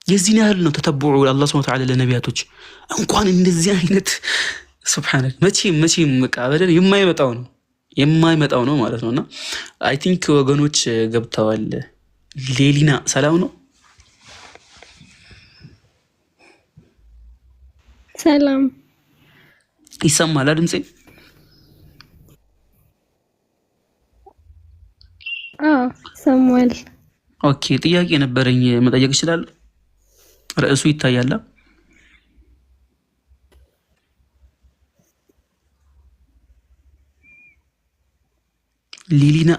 የዚህን ያህል ነው ተተብዑ አላህ ሱብሓነሁ ወተዓላ ለነቢያቶች እንኳን እንደዚህ አይነት ሱብሃንአላህ መቼም በደል የማይመጣው ነው ማለት ነውና አይ ቲንክ ወገኖች ገብተዋል። ሌሊና ሰላም ነው? ሰላም ይሰማል ድምጼ? ሰማል። ኦኬ ጥያቄ ነበረኝ መጠየቅ ይችላል? ርዕሱ ይታያል? ሊሊና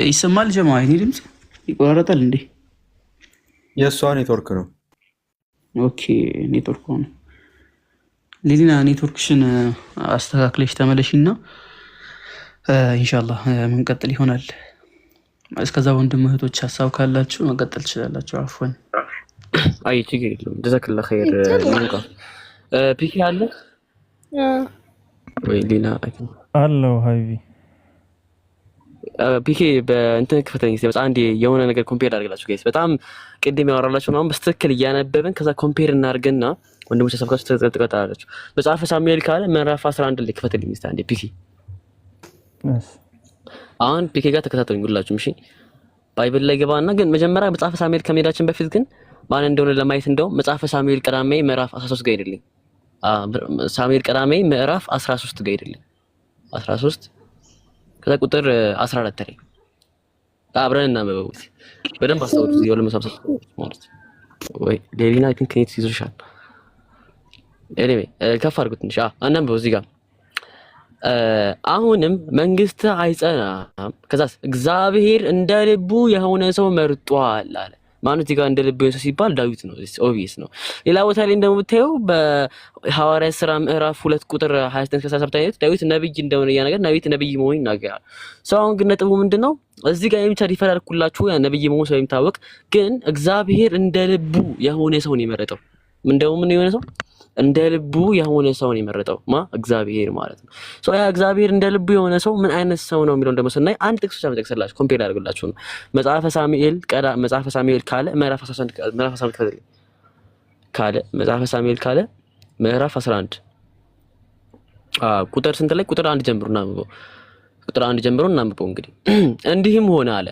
ይሰማል? ጀማ እኔ ድምፅ ይቆራረጣል እንዴ? የእሷ ኔትወርክ ነው። ኦኬ ኔትወርክ ነው። ሊሊና ኔትወርክሽን አስተካክለሽ ተመለሽና ኢንሻአላህ ምንቀጥል ይሆናል። እስከዛ ወንድም እህቶች ሀሳብ ካላችሁ መቀጠል ትችላላችሁ። አፍወን አይ ችግር የለውም። ጀዛከላ ኸይር። ምንቃ ፒኬ አለ ወይ ሌላ አለው? ሃይቪ ፒኬ በእንትን ክፈተኝ እስኪ በጣም አንዴ የሆነ ነገር ኮምፔር አድርግላችሁ ጋይስ። በጣም ቅድም ያወራላችሁ ነው በስትክክል እያነበብን ከዛ ኮምፔር እናድርግና ወንድሞች ተሰብካችሁ ተቀጣጣላችሁ። መጽሐፈ ሳሙኤል ካለ ምዕራፍ 11 ላይ ክፈትልኝ እስኪ አንዴ ፒኬ። አሁን ፒኬ ጋር ተከታተሉኝ ሁላችሁም እሺ። ባይብል ላይ ገባና ግን መጀመሪያ መጽሐፈ ሳሙኤል ከመሄዳችን በፊት ግን ማን እንደሆነ ለማየት እንደው መጽሐፈ ሳሙኤል ቀዳማዊ ምዕራፍ 13 ጋር ሄድልኝ። ሳሙኤል ቀዳማዊ ምዕራፍ 13 ጋር ሄድልኝ። 13 ከዛ ቁጥር 14 ላይ አብረን እናንብበው። በደንብ አስተውሉ። ይኸው ለመሳሰል ማለት ወይ ሌሊና አይ ቲንክ ኔት ይዞሻል። ኤኒዌይ ከፍ አድርጉት ትንሽ እናንብበው። እዚህ ጋር አሁንም መንግስት አይጸናም። ከዛስ እግዚአብሔር እንደ ልቡ የሆነ ሰው መርጧል አለ። ማነው እዚህ ጋር እንደ ልቡ የሆነ ሰው ሲባል ዳዊት ነው። ኦብቪየስ ነው። ሌላ ቦታ ላይ እንደምታየው በሐዋርያት ሥራ ምዕራፍ 2 ቁጥር 29-37 ዳዊት ነብይ እንደሆነ ነገር ነብይ መሆኑን ይናገራል። ሰው አሁን ግን ነጥቡ ምንድነው? እዚህ ጋር የምቻ ሪፈር አልኩላችሁ ነብይ መሆኑ ስለሚታወቅ፣ ግን እግዚአብሔር እንደ ልቡ የሆነ ሰው ነው የመረጠው። ምን የሆነ ሰው እንደ ልቡ የሆነ ሰው ነው የመረጠው እግዚአብሔር ማለት ነው። ያ እግዚአብሔር እንደ ልቡ የሆነ ሰው ምን አይነት ሰው ነው የሚለው ደግሞ ስናይ አንድ ጥቅስ ብቻ መጥቀስላችሁ ኮምፔር አድርግላችሁ ነው። መጽሐፈ ሳሙኤል ካለ ምዕራፍ 11 ካለ መጽሐፈ ሳሙኤል ካለ ምዕራፍ 11 ቁጥር ስንት ላይ ቁጥር 1 ጀምሩና አንብበው። ቁጥር 1 ጀምሮ እናንብበው። እንግዲህ እንዲህም ሆነ አለ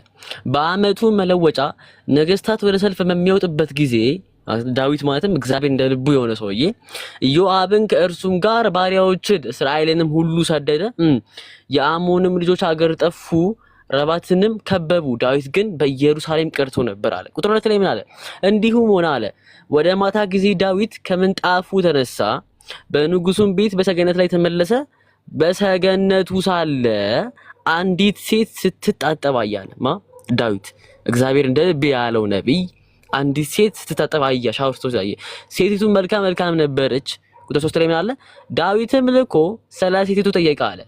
በአመቱ መለወጫ ነገስታት ወደ ሰልፍ በሚወጡበት ጊዜ ዳዊት ማለትም እግዚአብሔር እንደ ልቡ የሆነ ሰውዬ ኢዮአብን ከእርሱም ጋር ባሪያዎችን እስራኤልንም ሁሉ ሰደደ። የአሞንም ልጆች አገር ጠፉ፣ ረባትንም ከበቡ። ዳዊት ግን በኢየሩሳሌም ቀርቶ ነበር አለ። ቁጥር 2 ላይ ምን አለ? እንዲሁም ሆነ አለ ወደ ማታ ጊዜ ዳዊት ከምንጣፉ ተነሳ፣ በንጉሱም ቤት በሰገነት ላይ ተመለሰ። በሰገነቱ ሳለ አንዲት ሴት ስትታጠብ አየ። ዳዊት እግዚአብሔር እንደ ልብ ያለው ነብይ አንዲት ሴት ስትታጠብ አየ፣ ሻወር ስትወስድ አየ። ሴቲቱ መልካም ነበረች። ቁጥር 3 ላይ ምን አለ? ዳዊትም ልኮ ስለ ሴቲቱ ጠየቀ አለ።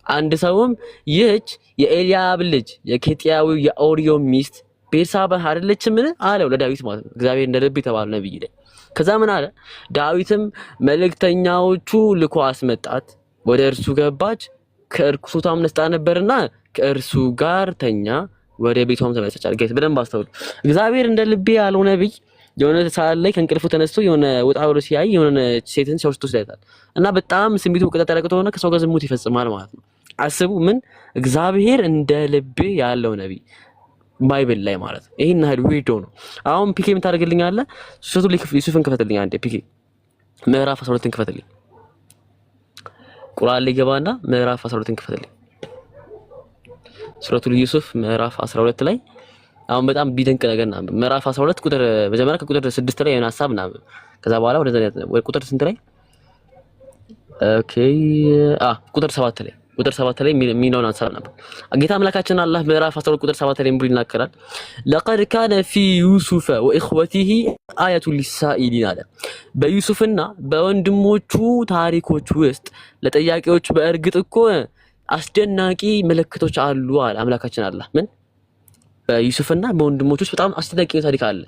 አንድ ሰውም ይህች የኤልያብ ልጅ የኬጢያዊው የኦርዮ ሚስት ቤርሳቤህ አይደለችምን አለው ለዳዊት ማለት ነው። እግዚአብሔር እንደ ልብ የተባለው ነብይ ላይ ከዛ ምን አለ? ዳዊትም መልእክተኛዎቹ ልኮ አስመጣት፣ ወደ እርሱ ገባች፣ ከእርኩሰቷም ነስታ ነበርና ከእርሱ ጋር ተኛ፣ ወደ ቤቷም ተመለሰች። ጋይስ በደንብ አስተውሉ። እግዚአብሔር እንደ ልብ ያለው ነብይ የሆነ ሰዓት ላይ ከእንቅልፉ ተነስቶ የሆነ ወጣ ብሎ ሲያይ የሆነ ሴትን ሲወስድ ይታያል እና በጣም ስሜቱ መቆጣጠር ያቅተው ሆነ ከሰው ጋር ዝሙት ይፈጽማል ማለት ነው። አስቡ፣ ምን እግዚአብሔር እንደ ልብ ያለው ነብይ ባይብል ላይ ማለት ነው። ይሄን ያህል ዊርዶ ነው። አሁን ፒኬ የምታደርግልኛለህ? ዩሱፍን ክፈትልኝ አንዴ። ፒኬ ምዕራፍ 12ን ክፈትልኝ። ቁርአን ላይ ገባና ምዕራፍ 12ን ክፈትልኝ። ሱረቱል ዩሱፍ ምዕራፍ 12 ላይ አሁን በጣም ቢደንቅ ነገር ነው። ምዕራፍ 12 ቁጥር መጀመሪያ ከቁጥር 6 ላይ የሆነ ሐሳብ ነው። ከዛ በኋላ ወደ ቁጥር ስንት ላይ? ኦኬ ቁጥር 7 ላይ የሚለውን ሐሳብ ነበር። ጌታ አምላካችን አላህ ምዕራፍ 12 ቁጥር 7 ላይ ብሎ ይናገራል። ለቀድ ካነ ፊ ዩሱፈ ወኢኽወቲሂ አያቱ ሊሳኢሊን አለ። በዩሱፍና በወንድሞቹ ታሪኮች ውስጥ ለጠያቂዎች በእርግጥ እኮ አስደናቂ ምልክቶች አሉ አለ አምላካችን አላህ። ምን በዩሱፍና በወንድሞቹ ውስጥ በጣም አስደናቂ ታሪክ አለ።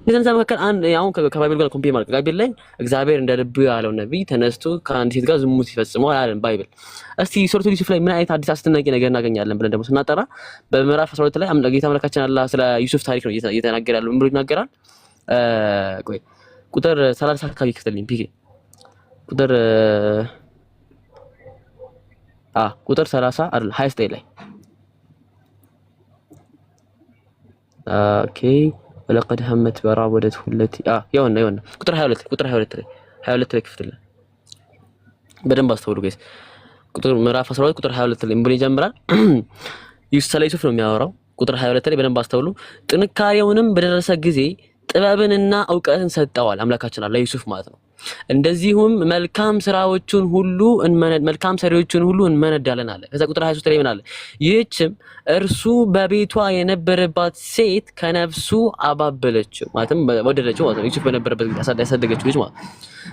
ከነዛ መካከል አሁን ከባይብል ጋር ኮምፔር ማለት ባይብል ላይ እግዚአብሔር እንደ ልቡ ያለው ነብይ ተነስቶ ከአንድ ሴት ጋር ዝሙት ይፈጽማል አለን ባይብል። እስቲ ሱረቱል ዩሱፍ ላይ ምን አይነት አዲስ አስደናቂ ነገር እናገኛለን ብለን ደግሞ ስናጠራ በምዕራፍ 12 ላይ ጌታ አምላካችን አላህ ስለ ዩሱፍ ታሪክ ነው እየተናገረ ያለው። ምን ብሎ ይናገራል? ቆይ ቁጥር 30 አካባቢ ክፍተልኝ ፒኬ ቁጥር 30 አይደል 29 ላይ ኦኬ ወለቀድ ሀመት በራወደት ሁለት ያውና ቁጥር 22 ላይ ክፍትልኝ በደንብ አስተውሉ ጋይስ። ቁጥር ምዕራፍ 12 ቁጥር 22 ላይ ምን ይጀምራል? ዩሱፍ ነው የሚያወራው። ቁጥር 22 ላይ በደንብ አስተውሉ። ጥንካሬውንም በደረሰ ጊዜ ጥበብንና ዕውቀትን ሰጠዋል አምላካችን አለ ዩሱፍ ማለት ነው። እንደዚሁም መልካም ሰሪዎችን ሁሉ እንመነዳለን አለ። ከዛ ቁጥር 23 ላይ ምን አለ? ይህችም እርሱ በቤቷ የነበረባት ሴት ከነፍሱ አባበለችው ማለትም ወደደችው ማለት ነው። ዩሱፍ በነበረበት ጊዜ ያሳደገችው ልጅ ማለት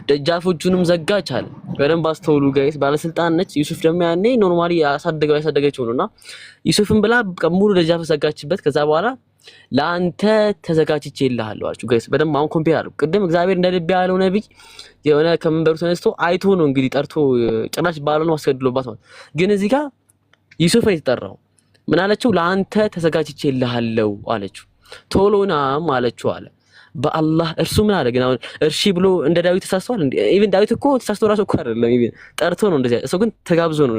ደጃፎቹንም ዘጋች አለ። በደንብ አስተውሉ ጋይስ። ባለስልጣን ነች። ዩሱፍ ደግሞ ያኔ ኖርማሊ ያሳደገችው ነውና ዩሱፍን ብላ ሙሉ ደጃፍ ዘጋችበት። ከዛ በኋላ ለአንተ ተዘጋጅቼልሃለሁ አለችው ጋይስ። በደንብ አሁን ኮምፔር አድርጉ። ቅድም እግዚአብሔር እንደ ልብ ያለው ነብይ የሆነ ከመንበሩ ተነስቶ አይቶ ነው እንግዲህ ጠርቶ ጭራሽ ባሏን አስገድሎባት ማለት ግን እዚህ ጋር ዩሱፍ ነው የተጠራው። ምን አለችው? ለአንተ ተዘጋጅቼልሃለሁ አለችው። ቶሎናም አለችው አለ በአላህ እርሱ ምን አለ ግን አሁን እርሺ ብሎ እንደ ዳዊት ተሳስተዋል እንዴ? ኢቭን ዳዊት እኮ ተሳስቶ ራሱ እኮ አይደለም ኢቭን ጠርቶ ነው እንደዚህ። እሱ ግን ተጋብዞ ነው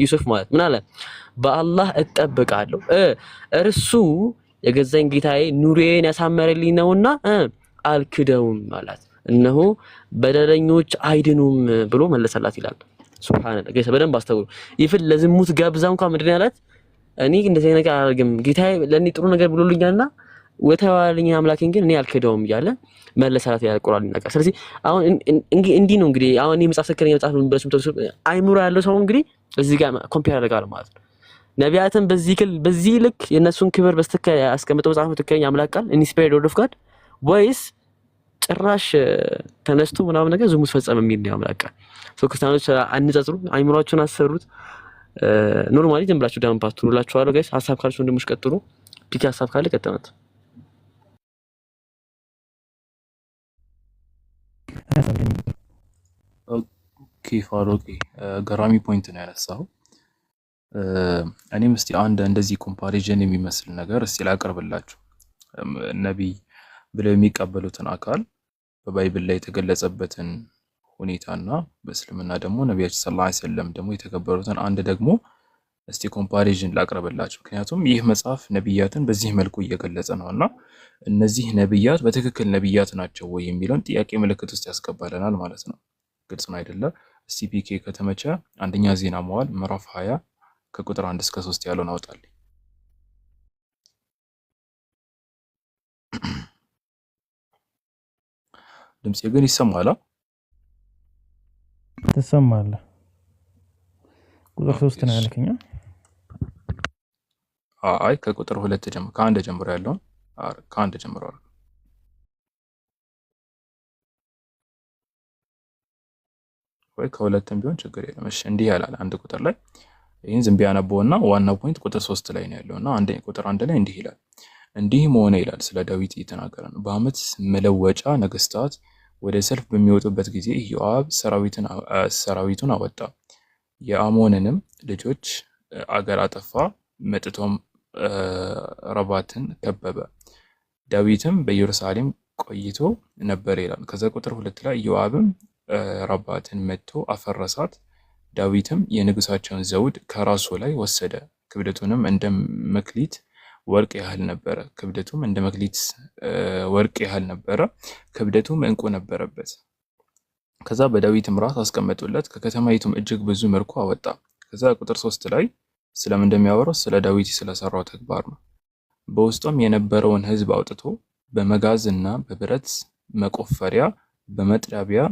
ዩሱፍ ማለት ምን አለ? በአላህ እጠብቃለሁ እርሱ የገዛኝ ጌታዬ ኑሮዬን ያሳመረልኝ ነውና አልክደውም ማለት እነሆ በደለኞች አይድኑም ብሎ መለሰላት ይላል። ሱብሃንአላህ ጋይስ በደንብ አስተውሉ። ይፍል ለዝሙት ጋብዛ እንኳን ምንድን ያላት? እኔ እንደዚህ ነገር አላደርግም ጌታዬ ለኔ ጥሩ ነገር ብሎልኛልና ወተዋልኝ አምላኬን ግን እኔ አልክደውም እያለ መለሳት ያቆራል ነገር። ስለዚህ አሁን እንዲህ ነው እንግዲህ አሁን ይሄ መጽሐፍ ትክክለኛ መጽሐፍ ነው ብለሽም ተብሎ አይምሮ ያለው ሰው እንግዲህ እዚህ ጋር ኮምፔር ያደርጋል ማለት ነው። ነቢያትን በዚህ ልክ የነሱን ክብር በስተከ ያስቀምጠው መጽሐፍ ትክክለኛ አምላክ ቃል ኢንስፓየርድ ወርድ ኦፍ ጋድ ወይስ ጭራሽ ተነስቶ ምናምን ነገር ዝሙት ፈጸመ የሚል ነው አምላክ ቃል። ክርስቲያኖች አንጸጽሩ፣ አይምሮአቸውን አሰሩት። ኖርማሊ ዝም ብላችሁ ዳም ፓስቱላችኋለሁ ጋይስ። ሐሳብ ካልሽ ወንድሞች ቀጥሉ። ፒክ ሐሳብ ካለ ቀጥሉት። ኦኬ ፋሮቂ ገራሚ ፖይንት ነው ያነሳው። እኔም እስቲ አንድ እንደዚህ ኮምፓሪዥን የሚመስል ነገር እስቲ ላቀርብላችሁ። ነቢይ ብለው የሚቀበሉትን አካል በባይብል ላይ የተገለጸበትን ሁኔታና በእስልምና ደግሞ ነቢያችን ሰለላሁ ዐለይሂ ወሰለም ደግሞ የተከበሩትን አንድ ደግሞ እስቲ ኮምፓሪዥን ላቅርብላችሁ። ምክንያቱም ይህ መጽሐፍ ነቢያትን በዚህ መልኩ እየገለጸ ነውና እነዚህ ነቢያት በትክክል ነቢያት ናቸው ወይ የሚለውን ጥያቄ ምልክት ውስጥ ያስገባልናል ማለት ነው። ግልጽ ነው አይደለ? እስቲ ፒኬ ከተመቸ አንደኛ ዜና መዋዕል ምዕራፍ 20 ከቁጥር 1 እስከ 3 ያለውን አውጣልኝ። ድምጼ ግን ይሰማል? ትሰማለህ? ቁጥር 3 ነው ያልከኝ? አይ ከቁጥር 2 ጀምሮ ከአንድ ጀምሮ ያለውን ከአንድ ጀምሮ አለ ወይ ከሁለትም ቢሆን ችግር የለም። እሺ እንዲህ ያላል አንድ ቁጥር ላይ ይህን ዝም ቢያነበውና ዋናው ፖይንት ቁጥር 3 ላይ ነው ያለውና ቁጥር 1 ላይ እንዲህ ይላል። እንዲህም ሆነ ይላል ስለ ዳዊት እየተናገረ ነው። በዓመት መለወጫ ነገስታት ወደ ሰልፍ በሚወጡበት ጊዜ ኢዮአብ ሰራዊቱን አወጣ፣ የአሞንንም ልጆች አገር አጠፋ፣ መጥቶም ረባትን ከበበ። ዳዊትም በኢየሩሳሌም ቆይቶ ነበር ይላል። ከዛ ቁጥር 2 ላይ ኢዮአብም ረባትን መጥቶ አፈረሳት። ዳዊትም የንጉሳቸውን ዘውድ ከራሱ ላይ ወሰደ፣ ክብደቱንም እንደ መክሊት ወርቅ ያህል ነበረ። ክብደቱም ዕንቁ ነበረበት። ከዛ በዳዊትም ራስ አስቀመጡለት፣ ከከተማይቱም እጅግ ብዙ ምርኮ አወጣ። ከዛ ቁጥር 3 ላይ ስለምን እንደሚያወራው ስለ ዳዊት ስለሰራው ተግባር ነው። በውስጡም የነበረውን ሕዝብ አውጥቶ በመጋዝና በብረት መቆፈሪያ በመጥረቢያ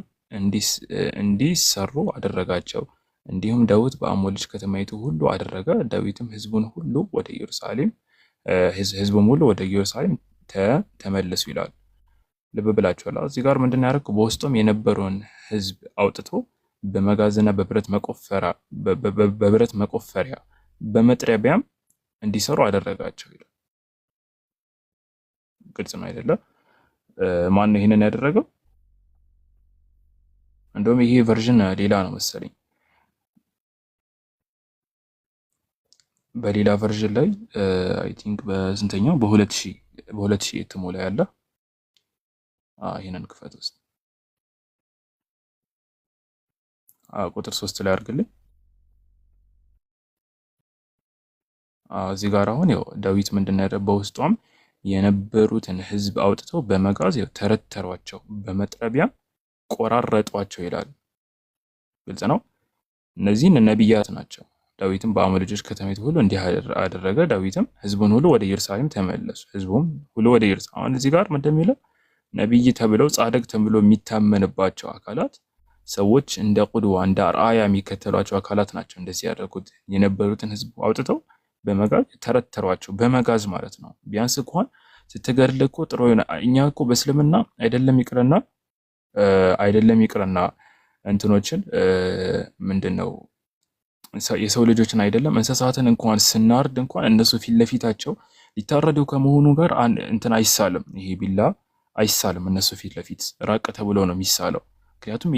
እንዲሰሩ አደረጋቸው። እንዲሁም ዳዊት በአሞን ልጅ ከተማይቱ ሁሉ አደረገ። ዳዊትም ሕዝቡም ሁሉ ወደ ኢየሩሳሌም ተመለሱ ይላል። ልብ ብላችኋል። እዚህ ጋር ምንድን ያደረገው? በውስጡም የነበረውን ሕዝብ አውጥቶ በመጋዝና በብረት መቆፈሪያ በመጥረቢያም እንዲሰሩ አደረጋቸው ይላል። ግልጽ ነው አይደለ? ማን ነው ይሄንን ያደረገው? እንደውም ይሄ ቨርዥን ሌላ ነው መሰለኝ። በሌላ ቨርዥን ላይ አይ ቲንክ በስንተኛው በ2000 እትሙ ላይ ያለ ይሄንን ክፈት ውስጥ ቁጥር 3 ላይ አድርግልኝ። እዚህ ጋር አሁን ያው ዳዊት ምንድነው ያደረገው? በውስጧም የነበሩትን ሕዝብ አውጥተው በመጋዝ ተረተሯቸው፣ በመጥረቢያ ቆራረጧቸው ይላል። ግልጽ ነው። እነዚህን ነቢያት ናቸው። ዳዊትም በአሞን ልጆች ከተማይቱ ሁሉ እንዲህ አደረገ። ዳዊትም ሕዝቡን ሁሉ ወደ ኢየሩሳሌም ተመለሱ። ሕዝቡም ሁሉ ወደ ኢየሩሳሌም። አሁን እዚህ ጋር እንደሚለው ነቢይ ተብለው ጻድቅ ተብሎ የሚታመንባቸው አካላት ሰዎች እንደ ቁድዋ እንደ አርአያ የሚከተሏቸው አካላት ናቸው። እንደዚህ ያደረጉት የነበሩትን ሕዝብ አውጥተው በመጋዝ ተረተሯቸው። በመጋዝ ማለት ነው። ቢያንስ እንኳን ስትገድል እኮ ጥሩ ይሆናል። እኛ እኮ በእስልምና አይደለም ይቅርና እንትኖችን ምንድነው የሰው ልጆችን አይደለም እንስሳትን እንኳን ስናርድ እንኳን እነሱ ፊት ለፊታቸው ሊታረዱ ከመሆኑ ጋር እንትን አይሳልም። ይሄ ቢላ አይሳልም። እነሱ ፊት ለፊት ራቅ ተብሎ ነው የሚሳለው። ምክንያቱም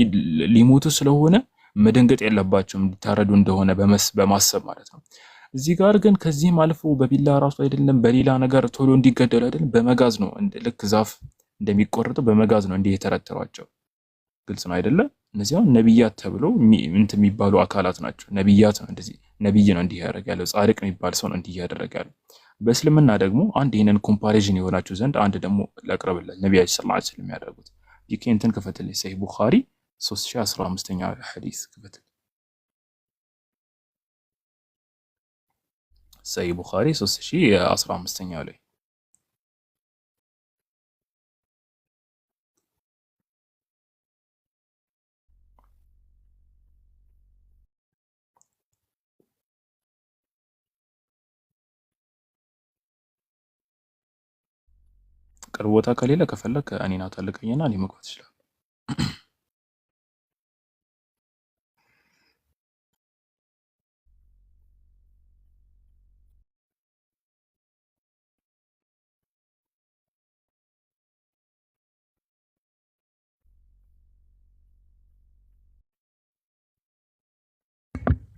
ሊሞቱ ስለሆነ መደንገጥ የለባቸውም ሊታረዱ እንደሆነ በማሰብ ማለት ነው። እዚህ ጋር ግን ከዚህም አልፎ በቢላ ራሱ አይደለም በሌላ ነገር ቶሎ እንዲገደሉ አይደለም በመጋዝ ነው። ልክ ዛፍ እንደሚቆረጠው በመጋዝ ነው እንዲህ የተረተሯቸው። ግልጽ ነው አይደለ? እነዚህ አሁን ነቢያት ተብሎ እንትን የሚባሉ አካላት ናቸው። ነቢያት ነው እንደዚህ ነቢይ ነው እንዲህ ያደርግ ያለው፣ ጻድቅ የሚባል ሰው ነው እንዲህ ያደረግ ያለው። በእስልምና ደግሞ አንድ ይሄንን ኮምፓሪዥን የሆናችሁ ዘንድ አንድ ደግሞ ላቅርብላችሁ። ነቢያችን ሰለላሁ ዐለይሂ ወሰለም ያደረጉት እንትን ክፈትልኝ። ሰሂህ ቡኻሪ 3015ኛ ሐዲስ ክፈትልኝ። ሰሂህ ቡኻሪ 3015ኛው ላይ ቅርብ ቦታ ከሌለ ከፈለክ እኔን አታልቀኝና እኔ መግባት ይችላል።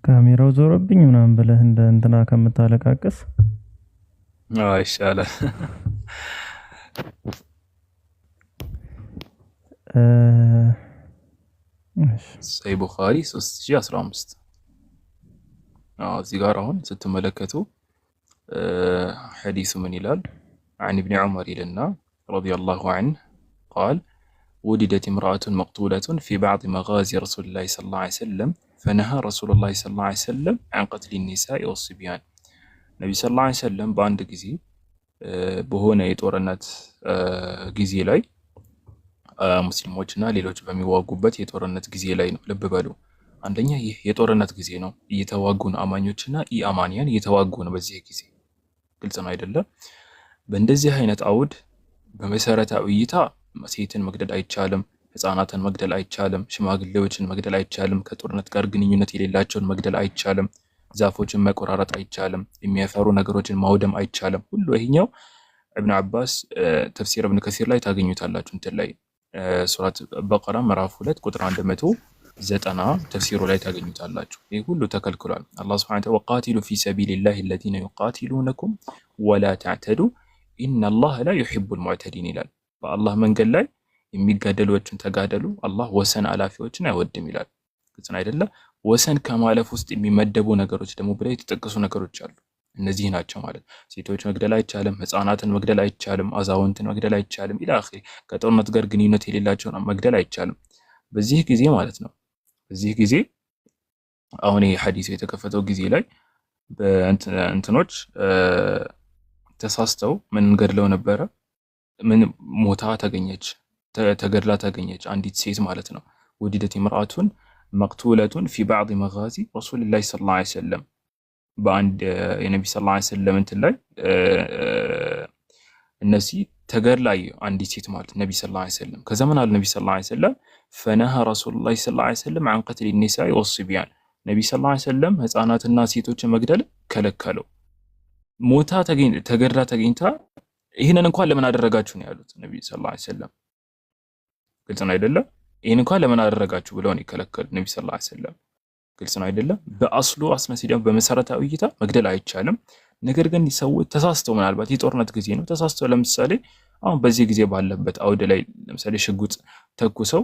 ካሜራው ዞረብኝ ምናምን ብለህ እንደ እንትና ከምታለቃቅስ ይሻላል። ሰሂህ ቡኻሪ 3015 እዚህ ጋር አሁን ስትመለከቱ ሐዲሱ ምን ይላል? عن ابن عمر ይልና رضي الله عنه قال وجدت امرأة مقتولة في بعض مغازي رسول الله صلى الله عليه وسلم فنهى رسول الله صلى الله عليه وسلم عن قتل النساء والصبيان ነቢ ሰለላሁ ዐለይሂ ወሰለም በአንድ ጊዜ በሆነ የጦርነት ጊዜ ላይ ሙስሊሞችና ሌሎች በሚዋጉበት የጦርነት ጊዜ ላይ ነው። ልብ በሉ፣ አንደኛ ይህ የጦርነት ጊዜ ነው። እየተዋጉ ነው፣ አማኞችና ኢአማንያን እየተዋጉ ነው። በዚህ ጊዜ ግልጽ ነው አይደለም? በእንደዚህ አይነት አውድ በመሰረታዊ እይታ ሴትን መግደል አይቻልም፣ ህፃናትን መግደል አይቻልም፣ ሽማግሌዎችን መግደል አይቻልም፣ ከጦርነት ጋር ግንኙነት የሌላቸውን መግደል አይቻልም፣ ዛፎችን መቆራረጥ አይቻልም፣ የሚያፈሩ ነገሮችን ማውደም አይቻልም። ሁሉ ይሄኛው ኢብኑ አባስ ተፍሲር ኢብኑ ከሲር ላይ ታገኙታላችሁ። እንትን ላይ ሱረት በቀራ ምዕራፍ 2 ቁጥር 190 ተፍሲሩ ላይ ታገኙታላችሁ። ይህ ሁሉ ተከልክሏል። አላህ ሱብሓነሁ ወተዓላ ወቃቲሉ ፊ ሰቢሊላሂ አለዚነ ዩቃቲሉነኩም ወላ ተዕተዱ ኢነላህ ላ ዩሒቡል ሙዕተዲን ይላል። በአላህ መንገድ ላይ የሚጋደሉዎችን ተጋደሉ፣ አላህ ወሰን አላፊዎችን አይወድም ይላል። ግልጽ አይደለ? ወሰን ከማለፍ ውስጥ የሚመደቡ ነገሮች ደግሞ ብለው የተጠቀሱ ነገሮች አሉ። እነዚህ ናቸው ማለት ሴቶች መግደል አይቻልም፣ ህፃናትን መግደል አይቻልም፣ አዛውንትን መግደል አይቻልም ኢላ አኺሪ። ከጦርነት ጋር ግንኙነት የሌላቸውን መግደል አይቻልም። በዚህ ጊዜ ማለት ነው። በዚህ ጊዜ አሁን ይሄ ሐዲስ የተከፈተው ጊዜ ላይ በእንትኖች ተሳስተው ምን ገድለው ነበረ? ምን ሞታ ተገኘች፣ ተገድላ ተገኘች አንዲት ሴት ማለት ነው። ወዲደት ምርአቱን መቅቱለቱን ፊ ባዕድ መጋዚ ረሱልላህ ሰለላሁ ዐለይሂ ወሰለም በአንድ የነቢ ሰለላሁ ዐለይሂ ወሰለም እንትን ላይ እነዚህ ተገድላ አንዲት ሴት ማለት ነቢ ሰለላሁ ዐለይሂ ወሰለም። ከዛ ምን አሉ ነቢ ሰለላሁ ዐለይሂ ወሰለም? ፈነሃ ረሱሉላህ ሰለላሁ ዐለይሂ ወሰለም አን ቀትሊ ኒሳኢ ወስቢያን። ነቢ ሰለላሁ ዐለይሂ ወሰለም ህፃናትና ሴቶችን መግደል ከለከለው። ሞታ ተገድላ ተገኝታ ይህንን እንኳን ለምን አደረጋችሁ ነው ያሉት ነቢ ሰለላሁ ዐለይሂ ወሰለም። ግልጽ ነው አይደለም? ይህን እንኳን ለምን አደረጋችሁ ብለው ነው የከለከሉት ነቢ ሰለላሁ ዐለይሂ ወሰለም። ግልጽ ነው አይደለም? በአስሉ አስነሲዳም በመሰረታዊ እይታ መግደል አይቻልም። ነገር ግን ሰዎች ተሳስተው ምናልባት የጦርነት ጊዜ ነው ተሳስተው ለምሳሌ አሁን በዚህ ጊዜ ባለበት አውድ ላይ ለምሳሌ ሽጉጥ ተኩሰው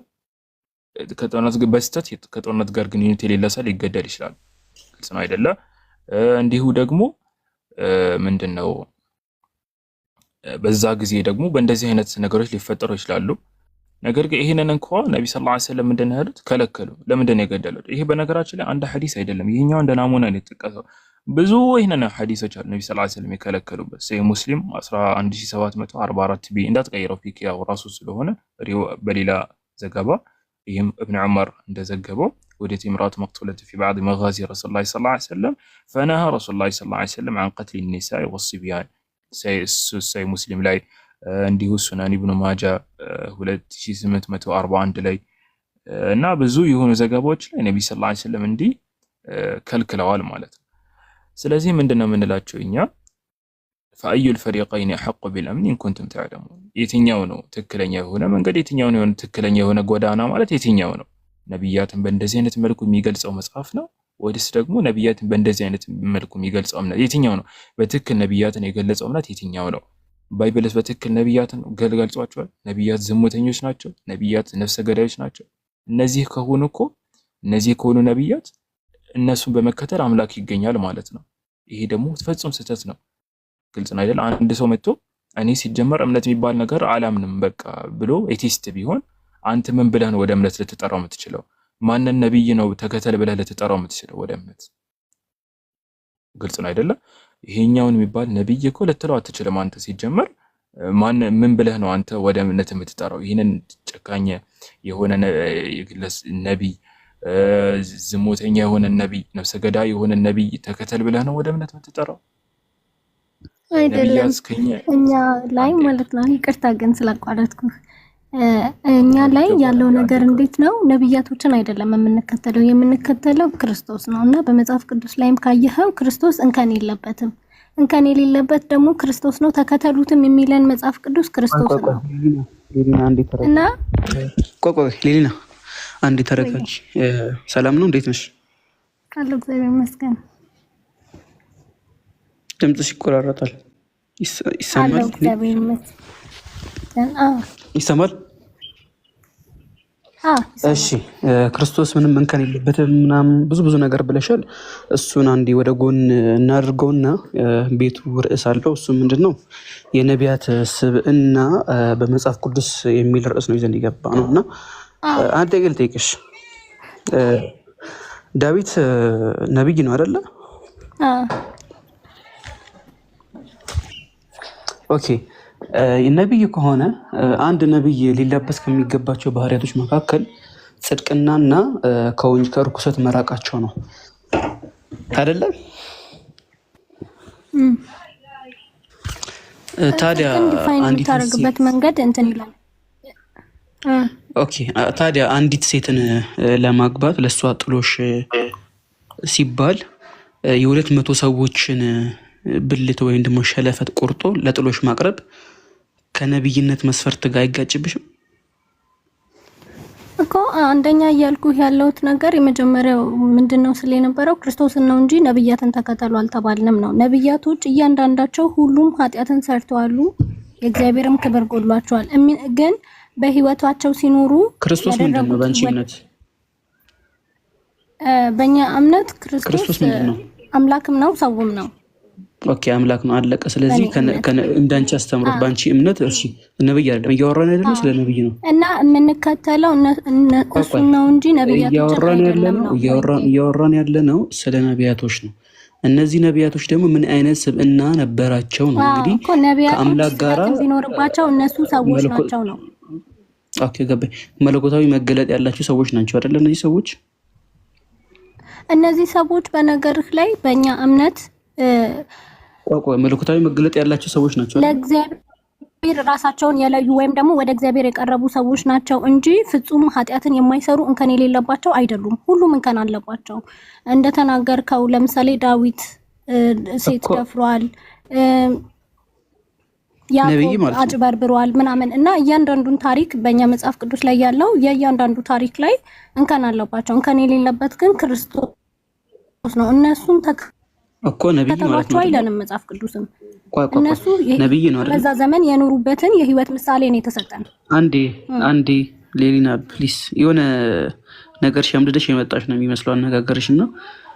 ከጦርነት በስተት ከጦርነት ጋር ግንኙነት የሌለ ሰው ሊገደል ይችላል። ግልጽ ነው አይደለ? እንዲሁ ደግሞ ምንድነው በዛ ጊዜ ደግሞ በእንደዚህ አይነት ነገሮች ሊፈጠሩ ይችላሉ። ነገር ግን ይሄንን እንኳን ነቢ ሰለላሁ ዐለይሂ ወሰለም ምንድነው ያሉት? ከለከሉ። ለምንድነው የገደሉት? ይሄ በነገራችን ላይ አንድ ሐዲስ አይደለም። ይሄኛው እንደ ናሙና ነው የተጠቀሰው። ብዙ ይሄንን ሐዲሶች አሉ ነቢ ሰለላሁ ዐለይሂ ወሰለም የከለከሉበት። ሰሂህ ሙስሊም 11744 ቢ እንዳትቀይረው ፊክ ያው ራሱ ስለሆነ በሌላ ዘገባ ይህም እብን ዑመር እንደዘገበው ወዲት ምራቱ መቅቱለት ፊ ባዕድ መጋዚ ረሱልላህ ሰለላሁ ዐለይሂ ወሰለም ፈነሃ ረሱልላህ ሰለላሁ ዐለይሂ ወሰለም አን ቀትሊ ኒሳኢ ወስቢያን። ሰሂህ ሙስሊም ላይ እንዲሁ ሱናን ኢብኑ ማጃ 2841 ላይ እና ብዙ የሆኑ ዘገባዎች ላይ ነቢ ሰለላሁ ዐለይሂ ወሰለም እንዲህ ከልክለዋል ማለት ነው። ስለዚህ ምንድነው የምንላቸው እኛ ፈአዩል ፈሪቀይን አሐቁ ቢልአምን ኢን ኩንቱም ተዕለሙን፣ የትኛው ነው ትክክለኛ የሆነ መንገድ፣ የትኛው ነው ትክክለኛ የሆነ ጎዳና ማለት የትኛው ነው? ነቢያትን በእንደዚህ አይነት መልኩ የሚገልጸው መጽሐፍ ነው ወይስ ደግሞ ነቢያትን በእንደዚህ አይነት መልኩ የሚገልጸው እምነት የትኛው ነው? በትክክል ነቢያትን የገለጸው እምነት የትኛው ነው? ባይብልስ በትክክል ነቢያትን ገልጿቸዋል? ነቢያት ዝሙተኞች ናቸው? ነቢያት ነፍሰ ገዳዮች ናቸው? እነዚህ ከሆኑ ነቢያት እነሱን በመከተል አምላክ ይገኛል ማለት ነው። ይሄ ደግሞ ፍጹም ስህተት ነው። ግልጽ ነው አይደል? አንድ ሰው መጥቶ እኔ ሲጀመር እምነት የሚባል ነገር አላምንም በቃ ብሎ ኤቲስት ቢሆን አንተ ምን ብለህ ነው ወደ እምነት ልትጠራው የምትችለው? ማንን ነብይ ነው ተከተል ብለህ ልትጠራው የምትችለው ወደ እምነት? ግልጽ ነው አይደለ? ይሄኛውን የሚባል ነብይ እኮ ልትለው አትችልም። አንተ ሲጀመር ምን ብለህ ነው አንተ ወደ እምነት የምትጠራው? ይሄንን ጨካኝ የሆነ ነብይ፣ ዝሙተኛ የሆነ ነብይ፣ ነፍሰ ገዳይ የሆነ ነብይ ተከተል ብለህ ነው ወደ እምነት የምትጠራው? አይደለም ነቢያት እኛ ላይ አንዴ ማለት ነው። ይቅርታ ግን ስላቋረጥኩ። እኛ ላይ ያለው ነገር እንዴት ነው? ነብያቶችን አይደለም የምንከተለው ክርስቶስ ነው። እና በመጽሐፍ ቅዱስ ላይም ካየኸው ክርስቶስ እንከን የለበትም። እንከን የሌለበት ደግሞ ክርስቶስ ነው። ተከተሉትም የሚለን መጽሐፍ ቅዱስ ክርስቶስ ነው። ሌሊና አንዴ እና ሌሊና አንዴ ተረጋጊ። ሰላም ነው? እንዴት ነሽ? አለሁ እግዚአብሔር ይመስገን። ድምፅሽ ይቆራረጣል። ይሰማል? አለሁ እግዚአብሔር ይመስገን። ይሰማል? እሺ። ክርስቶስ ምንም እንከን የለበትም ምናምን ብዙ ነገር ብለሻል። እሱን አንዴ ወደ ጎን እናድርገውና ቤቱ ርዕስ አለው። እሱ ምንድን ነው? የነቢያት ስብዕና በመጽሐፍ ቅዱስ የሚል ርዕስ ነው ይዘን የገባ ነው እና አንድ ጥያቄ ልጠይቅሽ። ዳዊት ነቢይ ነው አይደለ? ኦኬ። ነቢይ ከሆነ አንድ ነቢይ ሊላበስ ከሚገባቸው ባህሪያቶች መካከል ጽድቅናና ከርኩሰት መራቃቸው ነው አይደለ? ታዲያ አንዲት ታረግበት መንገድ እንትን ይላል። ኦኬ። ታዲያ አንዲት ሴትን ለማግባት ለሷ ጥሎሽ ሲባል የ200 ሰዎችን ብልት ወይም ደግሞ ሸለፈት ቆርጦ ለጥሎሽ ማቅረብ ከነቢይነት መስፈርት ጋር አይጋጭብሽም እኮ? አንደኛ እያልኩህ ያለሁት ነገር የመጀመሪያው ምንድነው ስለ የነበረው ክርስቶስን ነው እንጂ ነብያትን ተከተሉ አልተባልንም ነው። ነብያቶች እያንዳንዳቸው ሁሉም ኃጢአትን ሰርተዋል፣ የእግዚአብሔርም ክብር ጎድሏቸዋል። ግን በህይወታቸው ሲኖሩ ክርስቶስ ምንድነው በአንቺ እምነት? በእኛ እምነት ክርስቶስ ምንድን ነው? አምላክም ነው ሰውም ነው። ኦኬ፣ አምላክ ነው አለቀ። ስለዚህ እንዳንቺ አስተምሮት በአንቺ እምነት እሺ፣ ነብይ አይደለም እያወራን አይደለም፣ ስለ ነብይ ነው እና የምንከተለው እሱን ነው እንጂ ነብያቶችን አይደለም ነው እያወራን ያለ ነው፣ ስለ ነብያቶች ነው። እነዚህ ነብያቶች ደግሞ ምን አይነት ስብዕና ነበራቸው ነው? እንግዲህ ከአምላክ ጋር ቢኖርባቸው እነሱ ሰዎች ናቸው ነው። ኦኬ፣ ገባኝ። መለኮታዊ መገለጥ ያላቸው ሰዎች ናቸው አይደለ? እነዚህ ሰዎች በነገርህ ላይ በእኛ እምነት መለኮታዊ መገለጥ ያላቸው ሰዎች ናቸው። ለእግዚአብሔር ራሳቸውን የለዩ ወይም ደግሞ ወደ እግዚአብሔር የቀረቡ ሰዎች ናቸው እንጂ ፍጹም ኃጢአትን የማይሰሩ እንከን የሌለባቸው አይደሉም። ሁሉም እንከን አለባቸው። እንደተናገርከው ለምሳሌ ዳዊት ሴት ደፍሯል፣ ያዕቆብ አጭበርብሯል ምናምን እና እያንዳንዱን ታሪክ በእኛ መጽሐፍ ቅዱስ ላይ ያለው የእያንዳንዱ ታሪክ ላይ እንከን አለባቸው። እንከን የሌለበት ግን ክርስቶስ ነው። እነሱን እኮ ነብይ ማለት ነው አይደለም መጽሐፍ ቅዱስም። እነሱ ነብይ ነው አይደል? በዛ ዘመን የኖሩበትን የህይወት ምሳሌ ነው የተሰጠን። አንዴ ሌሊና ፕሊስ፣ የሆነ ነገር ሸምድደሽ የመጣሽ ነው የሚመስለው አነጋገርሽ እና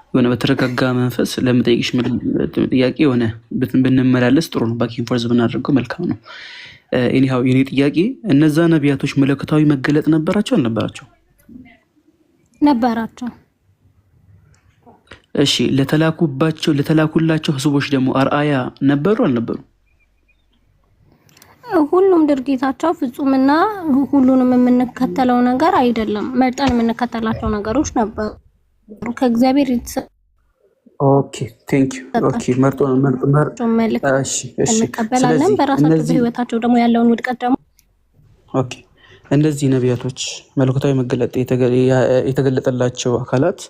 የሆነ በተረጋጋ መንፈስ ለምጠይቅሽ ጥያቄ የሆነ ብንመላለስ ጥሩ ነው። ባኪን ፎርዝ ብናደርገው መልካም ነው። ኤኒሃው የኔ ጥያቄ እነዛ ነቢያቶች መለኮታዊ መገለጥ ነበራቸው አልነበራቸው? ነበራቸው። እሺ፣ ለተላኩላቸው ህዝቦች ደግሞ አርአያ ነበሩ አልነበሩ? ሁሉም ድርጊታቸው ፍጹምና ሁሉንም የምንከተለው ነገር አይደለም። መርጠን የምንከተላቸው ነገሮች ነበሩ ከእግዚአብሔር የተሰጠ። ኦኬ ቴንክ ዩ። ኦኬ መርጦ እንቀበላለን። በራሳቸው በህይወታቸው ደግሞ ያለውን ውድቀት ደግሞ ኦኬ። እነዚህ ነቢያቶች መለኮታዊ መገለጥ የተገለጠላቸው አካላት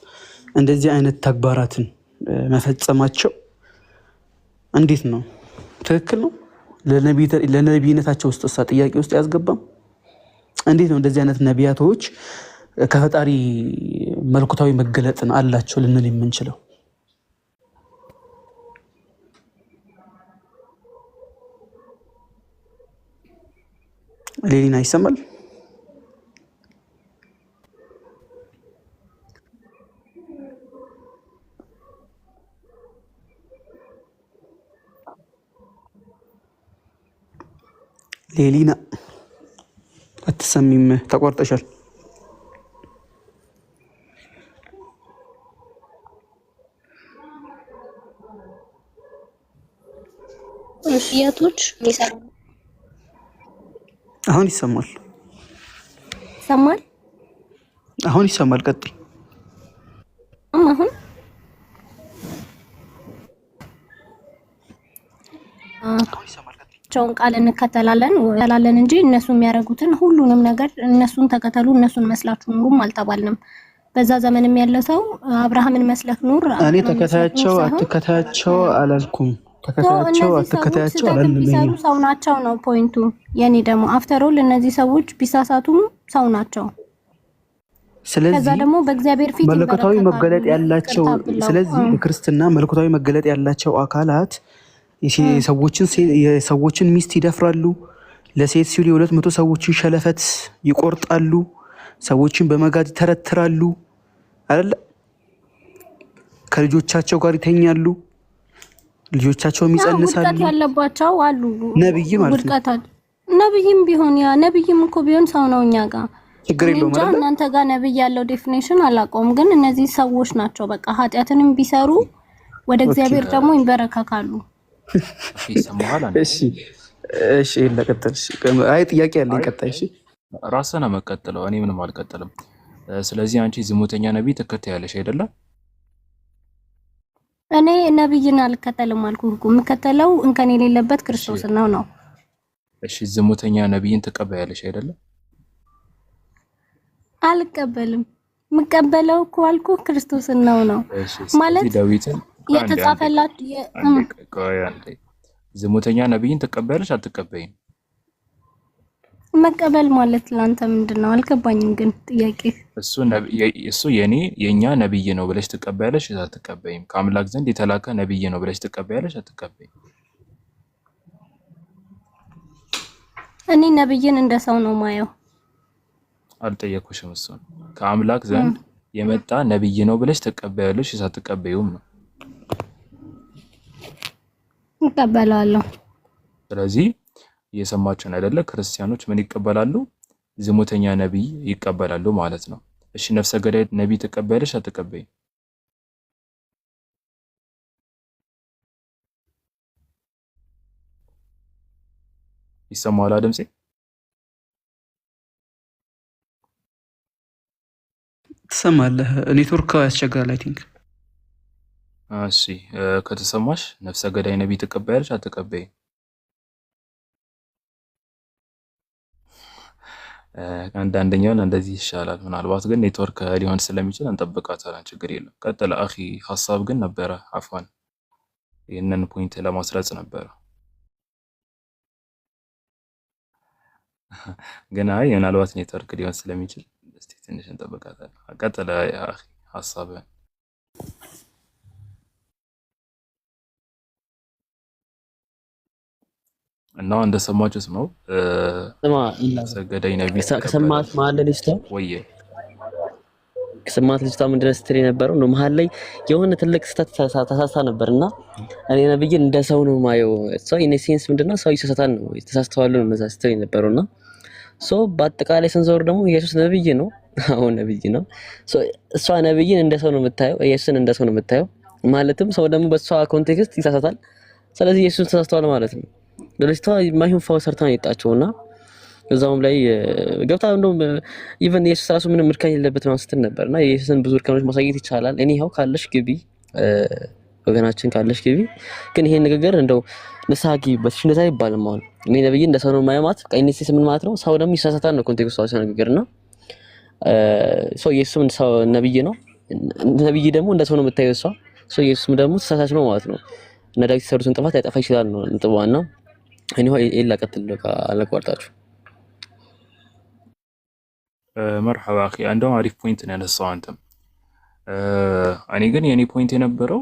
እንደዚህ አይነት ተግባራትን መፈጸማቸው እንዴት ነው? ትክክል ነው? ለነቢይነታቸው ውስጥ ጥያቄ ውስጥ ያስገባም? እንዴት ነው እንደዚህ አይነት ነቢያቶች ከፈጣሪ መለኮታዊ መገለጥን አላቸው ልንል የምንችለው? ሌሊና ይሰማል? ሌሊና አትሰሚም? ተቋርጠሻል። ነቢያቶች ይሰማል? አሁን ይሰማል። አሁን ይሰማል። ቀጥይ። ቸውን ቃል እንከተላለን እንጂ እነሱ የሚያደርጉትን ሁሉንም ነገር እነሱን ተከተሉ እነሱን መስላችሁ ኑሩም አልተባልንም። በዛ ዘመንም ያለ ሰው አብርሃምን መስለክ ኑር። እኔ ተከታያቸው አትከታያቸው አላልኩም። ተከታያቸው አትከታያቸው አላልኩም። ሰው ናቸው ነው ፖይንቱ። የኔ ደግሞ አፍተር ኦል እነዚህ ሰዎች ቢሳሳቱም ሰው ናቸው። ስለዚህ ከዛ ደግሞ በእግዚአብሔር ፊት መለኮታዊ መገለጥ ያላቸው ስለዚህ በክርስትና መለኮታዊ መገለጥ ያላቸው አካላት የሰዎችን ሚስት ይደፍራሉ። ለሴት ሲሉ የ200 ሰዎችን ሸለፈት ይቆርጣሉ። ሰዎችን በመጋዝ ይተረትራሉ አይደል? ከልጆቻቸው ጋር ይተኛሉ። ልጆቻቸውም ይጸንሳሉ። ውድቀት ያለባቸው አሉ። ነብይ ማለት ነው። ነብይም ቢሆን ነብይም እኮ ቢሆን ሰው ነው። እኛ ጋር ችግር የለውም ማለት ነው። እናንተ ጋር ነብይ ያለው ዴፊኒሽን አላውቀውም፣ ግን እነዚህ ሰዎች ናቸው። በቃ ኃጢያትንም ቢሰሩ ወደ እግዚአብሔር ደግሞ ይንበረከካሉ። እሺ ለቀጥል። አይ ጥያቄ ያለኝ ቀጣይ። እሺ ራስህ ነው መቀጠለው፣ እኔ ምንም አልቀጥልም። ስለዚህ አንቺ ዝሙተኛ ነብይ ተከታያለሽ አይደለም? እኔ ነብይን አልከተልም አልኩህ እኮ። የምከተለው እንከን የሌለበት ክርስቶስን ነው። እሺ ዝሙተኛ ነብይን ተቀበያለሽ አይደለም? አልቀበልም። የምቀበለው እኮ አልኩህ ክርስቶስን ነው ማለት ዳዊትን የተጻፈላት ዝሙተኛ ነብይን ተቀበያለሽ አትቀበይም? መቀበል ማለት ላንተ ምንድነው? አልገባኝም ግን ጥያቄ። እሱ የኛ ነብይ ነው ብለሽ ተቀበያለሽ አትቀበይም? ከአምላክ ዘንድ የተላከ ነብይ ነው ብለሽ ተቀበያለሽ አትቀበይም? እኔ ነብይን እንደ ሰው ነው ማየው። አልጠየኩሽም። እሱን ከአምላክ ዘንድ የመጣ ነብይ ነው ብለሽ ተቀበያለሽ አትቀበይውም ነው? እቀበላለሁ። ስለዚህ እየሰማችሁን አይደለ? ክርስቲያኖች ምን ይቀበላሉ? ዝሙተኛ ነብይ ይቀበላሉ ማለት ነው። እሺ ነፍሰ ገዳይ ነብይ ተቀበያለሽ አትቀበይም? ይሰማዋል ድምጼ? ትሰማለህ? ኔትወርክ ያስቸግራል አይ ቲንክ። እሺ ከተሰማሽ ነፍሰ ገዳይ ነብይ ተቀበያለሽ አትቀበይም? አንዳንደኛውን እንደዚህ ይሻላል። ምናልባት ግን ኔትወርክ ሊሆን ስለሚችል እንጠብቃታለን። ችግር የለም። ቀጥለ አኺ። ሐሳብ ግን ነበረ አፏን ይህንን ፖይንት ለማስረጽ ነበረ። ግን አይ ምናልባት ኔትወርክ ሊሆን ስለሚችል እስቲ ትንሽ እንጠብቃታለን። ቀጥለ አኺ ሐሳብን። እና እንደሰማችሁት ነው። ሰገዳይ ነብይ ከሰማት መሀል ልጅቷ ወየ ከሰማት ልጅቷ ምንድን ነው ስትል የነበረው ነው። መሀል ላይ የሆነ ትልቅ ስህተት ተሳስታ ነበርና እኔ ነብይን እንደ ሰው ነው ማየው። ሰው ኢን ሴንስ ምንድነው ሰው ይሳሳታል ነው ተሳስተዋል ነው እነዛ ስትል የነበረውና በአጠቃላይ ስንዞር ደግሞ ኢየሱስ ነብይ ነው። አሁን ነብይ ነው። እሷ ነብይን እንደ ሰው ነው የምታየው፣ ኢየሱስን እንደ ሰው ነው የምታየው። ማለትም ሰው ደግሞ በሷ ኮንቴክስት ይሳሳታል። ስለዚህ ኢየሱስ ተሳስተዋል ማለት ነው። ለልጅቷ ማይሆን ፋው ሰርታ ነው የጣቸውና እዛውም ላይ ገብታ እንደውም ኢቭን ኢየሱስ ራሱ ምንም እርካኝ የለበትም ስትል ነበርና ኢየሱስን ብዙ እርካኖች ማሳየት ይቻላል። እኔው ካለሽ ግቢ ወገናችን ካለሽ ግቢ። ግን ይሄን ንግግር እንደው ንስሐ ግቢበት እንደዛ ይባላል ማለት እኔ ነብይ እንደ ሰው ነው ማየማት ቀይኔስ ምን ማለት ነው? ሰው ደግሞ ይሳሳታል ነው ኮንቴክስቱ አሰና ንግግርና ሰው ኢየሱስም ሰው ነብይ ነው። ነብይ ደግሞ እንደ ሰው ነው የምታየው ሰው ኢየሱስም ደግሞ ተሳሳች ነው ማለት ነው። እና ዳዊት ሰሩትን ጥፋት ያጠፋ ይችላል ነው እንጥባና እኔ ሆይ ኤላ ቀጥል አላቋርጣችሁ። መርሐባ አኺ። እንደው አሪፍ ፖይንት ነው ያነሳው አንተም። እኔ ግን የኔ ፖይንት የነበረው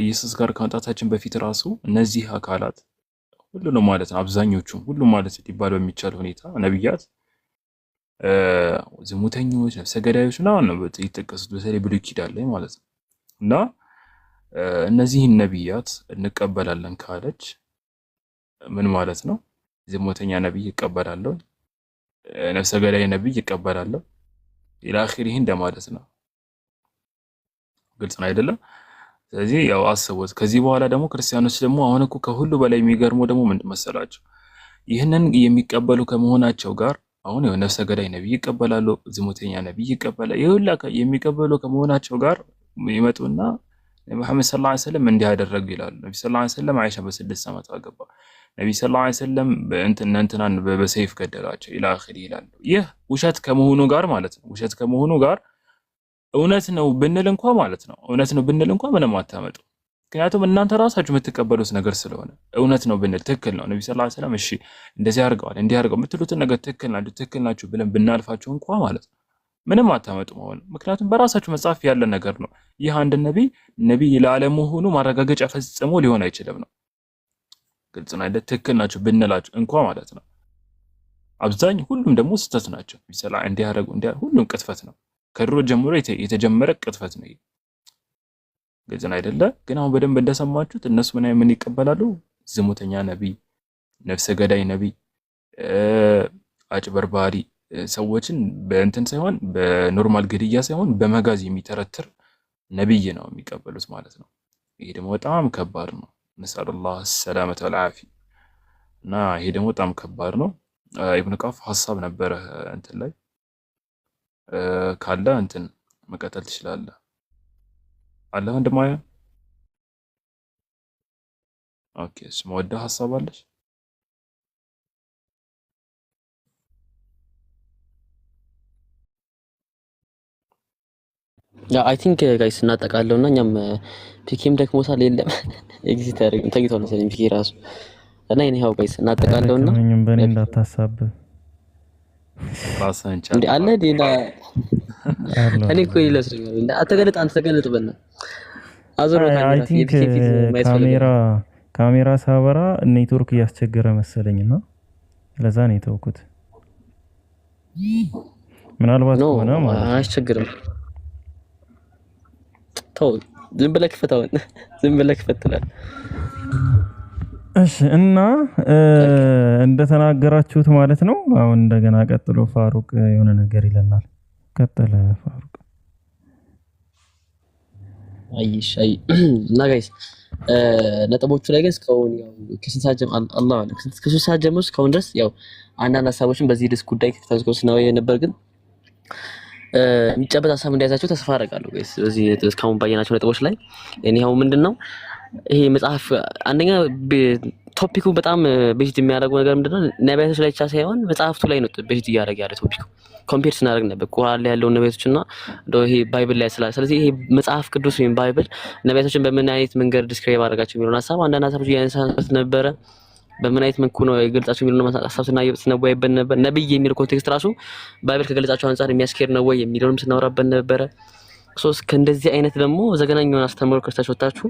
ኢየሱስ ጋር ከመጣታችን በፊት ራሱ እነዚህ አካላት ሁሉንም ማለት ነው አብዛኞቹም ሁሉም ማለት ሊባል በሚቻል ሁኔታ ነብያት ዝሙተኞች፣ ነፍሰ ገዳዮች ነው የተጠቀሱት በተለይ ብሉይ ኪዳን ላይ ማለት ነው። እና እነዚህን ነብያት እንቀበላለን ካለች ምን ማለት ነው? ዝሙተኛ ነብይ ይቀበላለሁ፣ ነፍሰ ገዳይ ነብይ ይቀበላለሁ ኢላኺሪህ እንደማለት ነው። ግልጽ ነው አይደለም? ስለዚህ ያው አስቡት። ከዚህ በኋላ ደግሞ ክርስቲያኖች ደግሞ አሁን እኮ ከሁሉ በላይ የሚገርመው ደግሞ ምን መሰላችሁ? ይህንን የሚቀበሉ ከመሆናቸው ጋር አሁን የሆነ ነፍሰ ገዳይ ነብይ ይቀበላሉ፣ ዝሙተኛ ነብይ ይቀበላሉ። ይሁላ የሚቀበሉ ከመሆናቸው ጋር ይመጡና ሙሐመድ ሰለላሁ ዐለይሂ ወሰለም እንዲህ ያደረጉ ይላሉ። ነብዩ ሰለላሁ ዐለይሂ ወሰለም አይሻ በ6 ዓመት አገባ። ነብዩ ሰለላሁ ዐለይሂ ወሰለም እንትናን በሰይፍ ገደላቸው ኢላ አኺሪ ይላሉ። ይህ ውሸት ከመሆኑ ጋር ማለት ነው ውሸት ከመሆኑ ጋር እውነት ነው ብንል እንኳን ማለት ነው እውነት ነው ብንል እንኳን ምንም አታመጡ። ምክንያቱም እናንተ ራሳችሁ የምትቀበሉት ነገር ስለሆነ እውነት ነው ብንል ትክክል ነው። ነብዩ ሰለላሁ ዐለይሂ ወሰለም እሺ እንደዚህ አድርገዋል እንዲህ አድርገው የምትሉትን ነገር ትክክል ናችሁ ብለን ብናልፋችሁ እንኳን ማለት ነው ምንም አታመጡም። ምክንያቱም በራሳችሁ መጽሐፍ ያለ ነገር ነው። ይህ አንድ ነቢይ ላለመሆኑ ማረጋገጫ ፈጽሞ ሊሆን አይችልም ነው። ግልጽ ነው አይደል? ትክክል ናችሁ ብንላችሁ እንኳን ማለት ነው አብዛኛው ሁሉም ደግሞ ስህተት ናቸው። ቢሰላ እንዲያረጉ ሁሉም ቅጥፈት ነው። ከድሮ ጀምሮ የተጀመረ ቅጥፈት ነው። ግልጽ ነው አይደለ? ግን አሁን በደንብ እንደሰማችሁት እነሱ ምን ይቀበላሉ? ዝሙተኛ ነቢይ፣ ነፍሰ ገዳይ ነቢይ፣ አጭበርባሪ ሰዎችን በእንትን ሳይሆን በኖርማል ግድያ ሳይሆን በመጋዝ የሚተረትር ነቢይ ነው የሚቀበሉት ማለት ነው። ይሄ ደግሞ በጣም ከባድ ነው። ነስአሉላህ ሰላመተ ወልዓፊ እና ይሄ ደግሞ በጣም ከባድ ነው። ኢብኑ ቃፍ ሐሳብ ነበረ እንትን ላይ ካለ እንትን መቀጠል ትችላለህ። አለ ወንድማያ ኦኬ ስሞዳ ሐሳብ አለሽ? ያ አይ ቲንክ ጋይስ እናጠቃለውና እኛም ፒኬም ደክሞታል የለም ኤግዚት ያደርግ ተኝቷል መሰለኝ ፒኬ ራሱ እና እኔ ያው ጋይስ እናጠቃለውና ምንም በኔ እንዳታሳብ ራስህን ቻል እንዴ አለ ዲና እኔ እኮ ይለስልኛል እንዴ አንተ ተገለጥ በና አዞሮ አይ ቲንክ ካሜራ ሳበራ ኔትወርክ እያስቸገረ መሰለኝና ለዛ ነው የተውኩት። ምናልባት ሆነ ማለት አያስቸግርም። ተው ዝም ብለህ ክፈተው ዝም ብለህ ክፈትላል። እሺ እና እንደተናገራችሁት ማለት ነው። አሁን እንደገና ቀጥሎ ፋሩቅ የሆነ ነገር ይለናል። ቀጥለ ፋሩቅ። አይሽ እና ጋይስ ነጥቦቹ ላይ ግን እስካሁን ያው ከስንት ሰዓት ጀምሮ አላህ አለ ከስንት ሰዓት ጀምሮ እስካሁን ድረስ ያው አንዳንድ ሀሳቦችን በዚህ ዲስክ ጉዳይ ከተዘጋው ነው የነበር ግን የሚጨበጥ ሀሳብ እንዳያዛችሁ ተስፋ አደርጋለሁ ጋይስ። በዚህ እስካሁን ባየናቸው ነጥቦች ላይ እኔው ምንድነው ይሄ መጽሐፍ አንደኛ ቶፒኩ በጣም ቤዚት የሚያደርገው ነገር ምንድነው ነቢያቶች ላይ ብቻ ሳይሆን መጽሐፍቱ ላይ ነው ቤዚት እያደረገ ያለ ቶፒኩ ኮምፔር ስናደርግ ነበር ቁርአን ላይ ያለው ነቢያቶችና ይሄ ባይብል ላይ ስላለ ስለዚህ ይሄ መጽሐፍ ቅዱስ ወይም ባይብል ነቢያቶችን በምን አይነት መንገድ ዲስክራይብ አደረጋቸው የሚለውን ሀሳብ አንዳንድ ሀሳቦች ያነሳንበት ነበረ። በምን አይነት መልኩ ነው የገልጻቸው የሚለውን ሀሳብ ስናወያይበት ነበር። ነብይ የሚለው ኮንቴክስት ራሱ ባይብል ከገለጻቸው አንፃር የሚያስኬድ ነው ወይ የሚለውንም ስናወራበት ነበረ። ሶስት ከእንደዚህ አይነት ደግሞ ዘገናኛውን አስተምሮ ክርስቲያኖች ወጣችሁ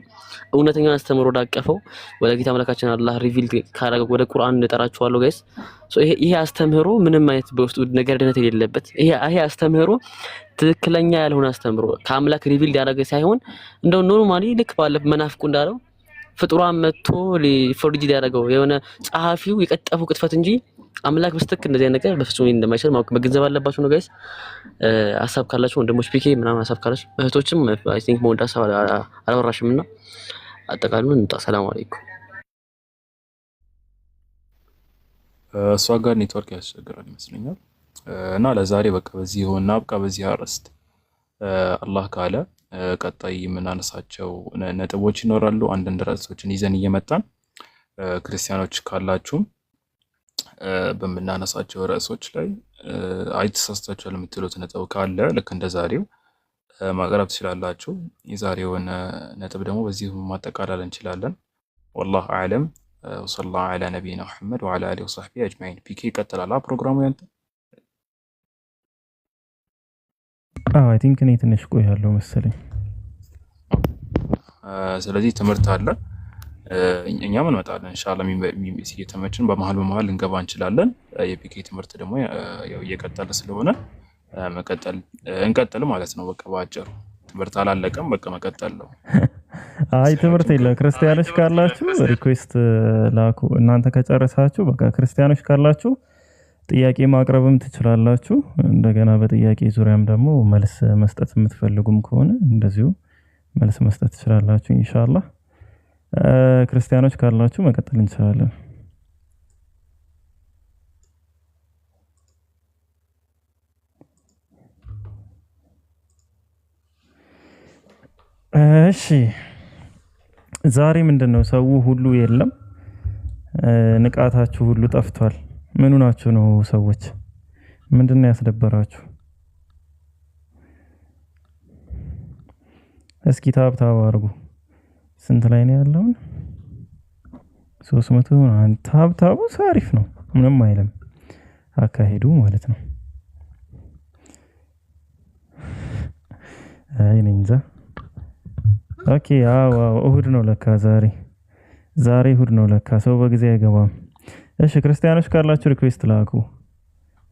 እውነተኛውን አስተምሮ ዳቀፈው ወደ ጌታ አምላካችን አላህ ሪቪል ካደረገው ወደ ቁርአን እንጠራችኋለሁ ጋይስ። ይሄ አስተምህሮ ምንም አይነት በውስጡ ነገር ድነት የሌለበት ይሄ አስተምህሮ ትክክለኛ ያልሆነ አስተምሮ ከአምላክ ሪቪል ያደረገ ሳይሆን እንደው ኖርማሊ ልክ ባለፈ መናፍቁ እንዳለው ፍጡራን መጥቶ ፎርጅ ያደረገው የሆነ ጸሐፊው የቀጠፈው ቅጥፈት እንጂ አምላክ በስተክ እንደዚህ ነገር በፍጹም እንደማይችል ማወቅ መገንዘብ አለባችሁ ነው ጋይስ። ሐሳብ ካላችሁ ወንድሞች ፒኬ ምናምን ሐሳብ ካላችሁ እህቶችም አይ ቲንክ ሞዳ ሐሳብ አላወራሽምና አጠቃሉን እንጣ። ሰላም አለይኩም። እሷ ጋር ኔትወርክ ያስቸግራል ይመስለኛል እና ለዛሬ በቃ በዚህ ሆና በቃ በዚህ አርዕስት አላህ ካለ ቀጣይ የምናነሳቸው ነጥቦች ይኖራሉ። አንዳንድ ርዕሶችን ይዘን እየመጣን ክርስቲያኖች ካላችሁም በምናነሳቸው ርዕሶች ላይ ተሳስታችኋል የምትሉት ነጥብ ካለ ልክ እንደ ዛሬው ማቅረብ ትችላላችሁ። የዛሬውን ነጥብ ደግሞ በዚህ ማጠቃለል እንችላለን። ወላሁ አዕለም። ወሰለላሁ ዐላ ነቢይና ሙሐመድ ወዐላ አሊሂ ወሰሕቢሂ አጅመዒን። ፒኬ ይቀጥላል ፕሮግራሙ ያንተ። አይ ቲንክ እኔ ትንሽ ቆያለሁ መሰለኝ። ስለዚህ ትምህርት አለ እኛም እንመጣለን ኢንሻአላህ እየተመችን በመሃል እንገባ እንችላለን። የፒኬ ትምህርት ደግሞ ያው እየቀጠለ ስለሆነ እንቀጥል ማለት ነው። በቃ ባጭሩ ትምህርት አላለቀም፣ በቃ መቀጠል ነው። አይ ትምህርት የለም። ክርስቲያኖች ካላችሁ ሪኩዌስት ላኩ። እናንተ ከጨረሳችሁ በቃ ክርስቲያኖች ካላችሁ ጥያቄ ማቅረብም ትችላላችሁ። እንደገና በጥያቄ ዙሪያም ደግሞ መልስ መስጠት የምትፈልጉም ከሆነ እንደዚሁ መልስ መስጠት ትችላላችሁ ኢንሻአላህ። ክርስቲያኖች ካላችሁ መቀጠል እንችላለን። እሺ ዛሬ ምንድነው ሰው ሁሉ የለም፣ ንቃታችሁ ሁሉ ጠፍቷል። ምኑ ናችሁ ነው ሰዎች? ምንድነው ያስደበራችሁ? እስኪ ታብታብ አድርጉ። ስንት ላይ ነው ያለው? 300 ነው። ታብታቡ አሪፍ ነው፣ ምንም አይልም አካሄዱ ማለት ነው። አይ እንጃ። ኦኬ አዎ እሁድ ነው ለካ ዛሬ እሁድ ነው ለካ፣ ሰው በጊዜ አይገባም። እሺ ክርስቲያኖች ካላችሁ ሪኩዌስት ላኩ።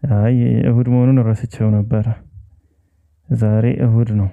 አይ እሁድ መሆኑን ረስቼው ነበረ። ዛሬ እሁድ ነው።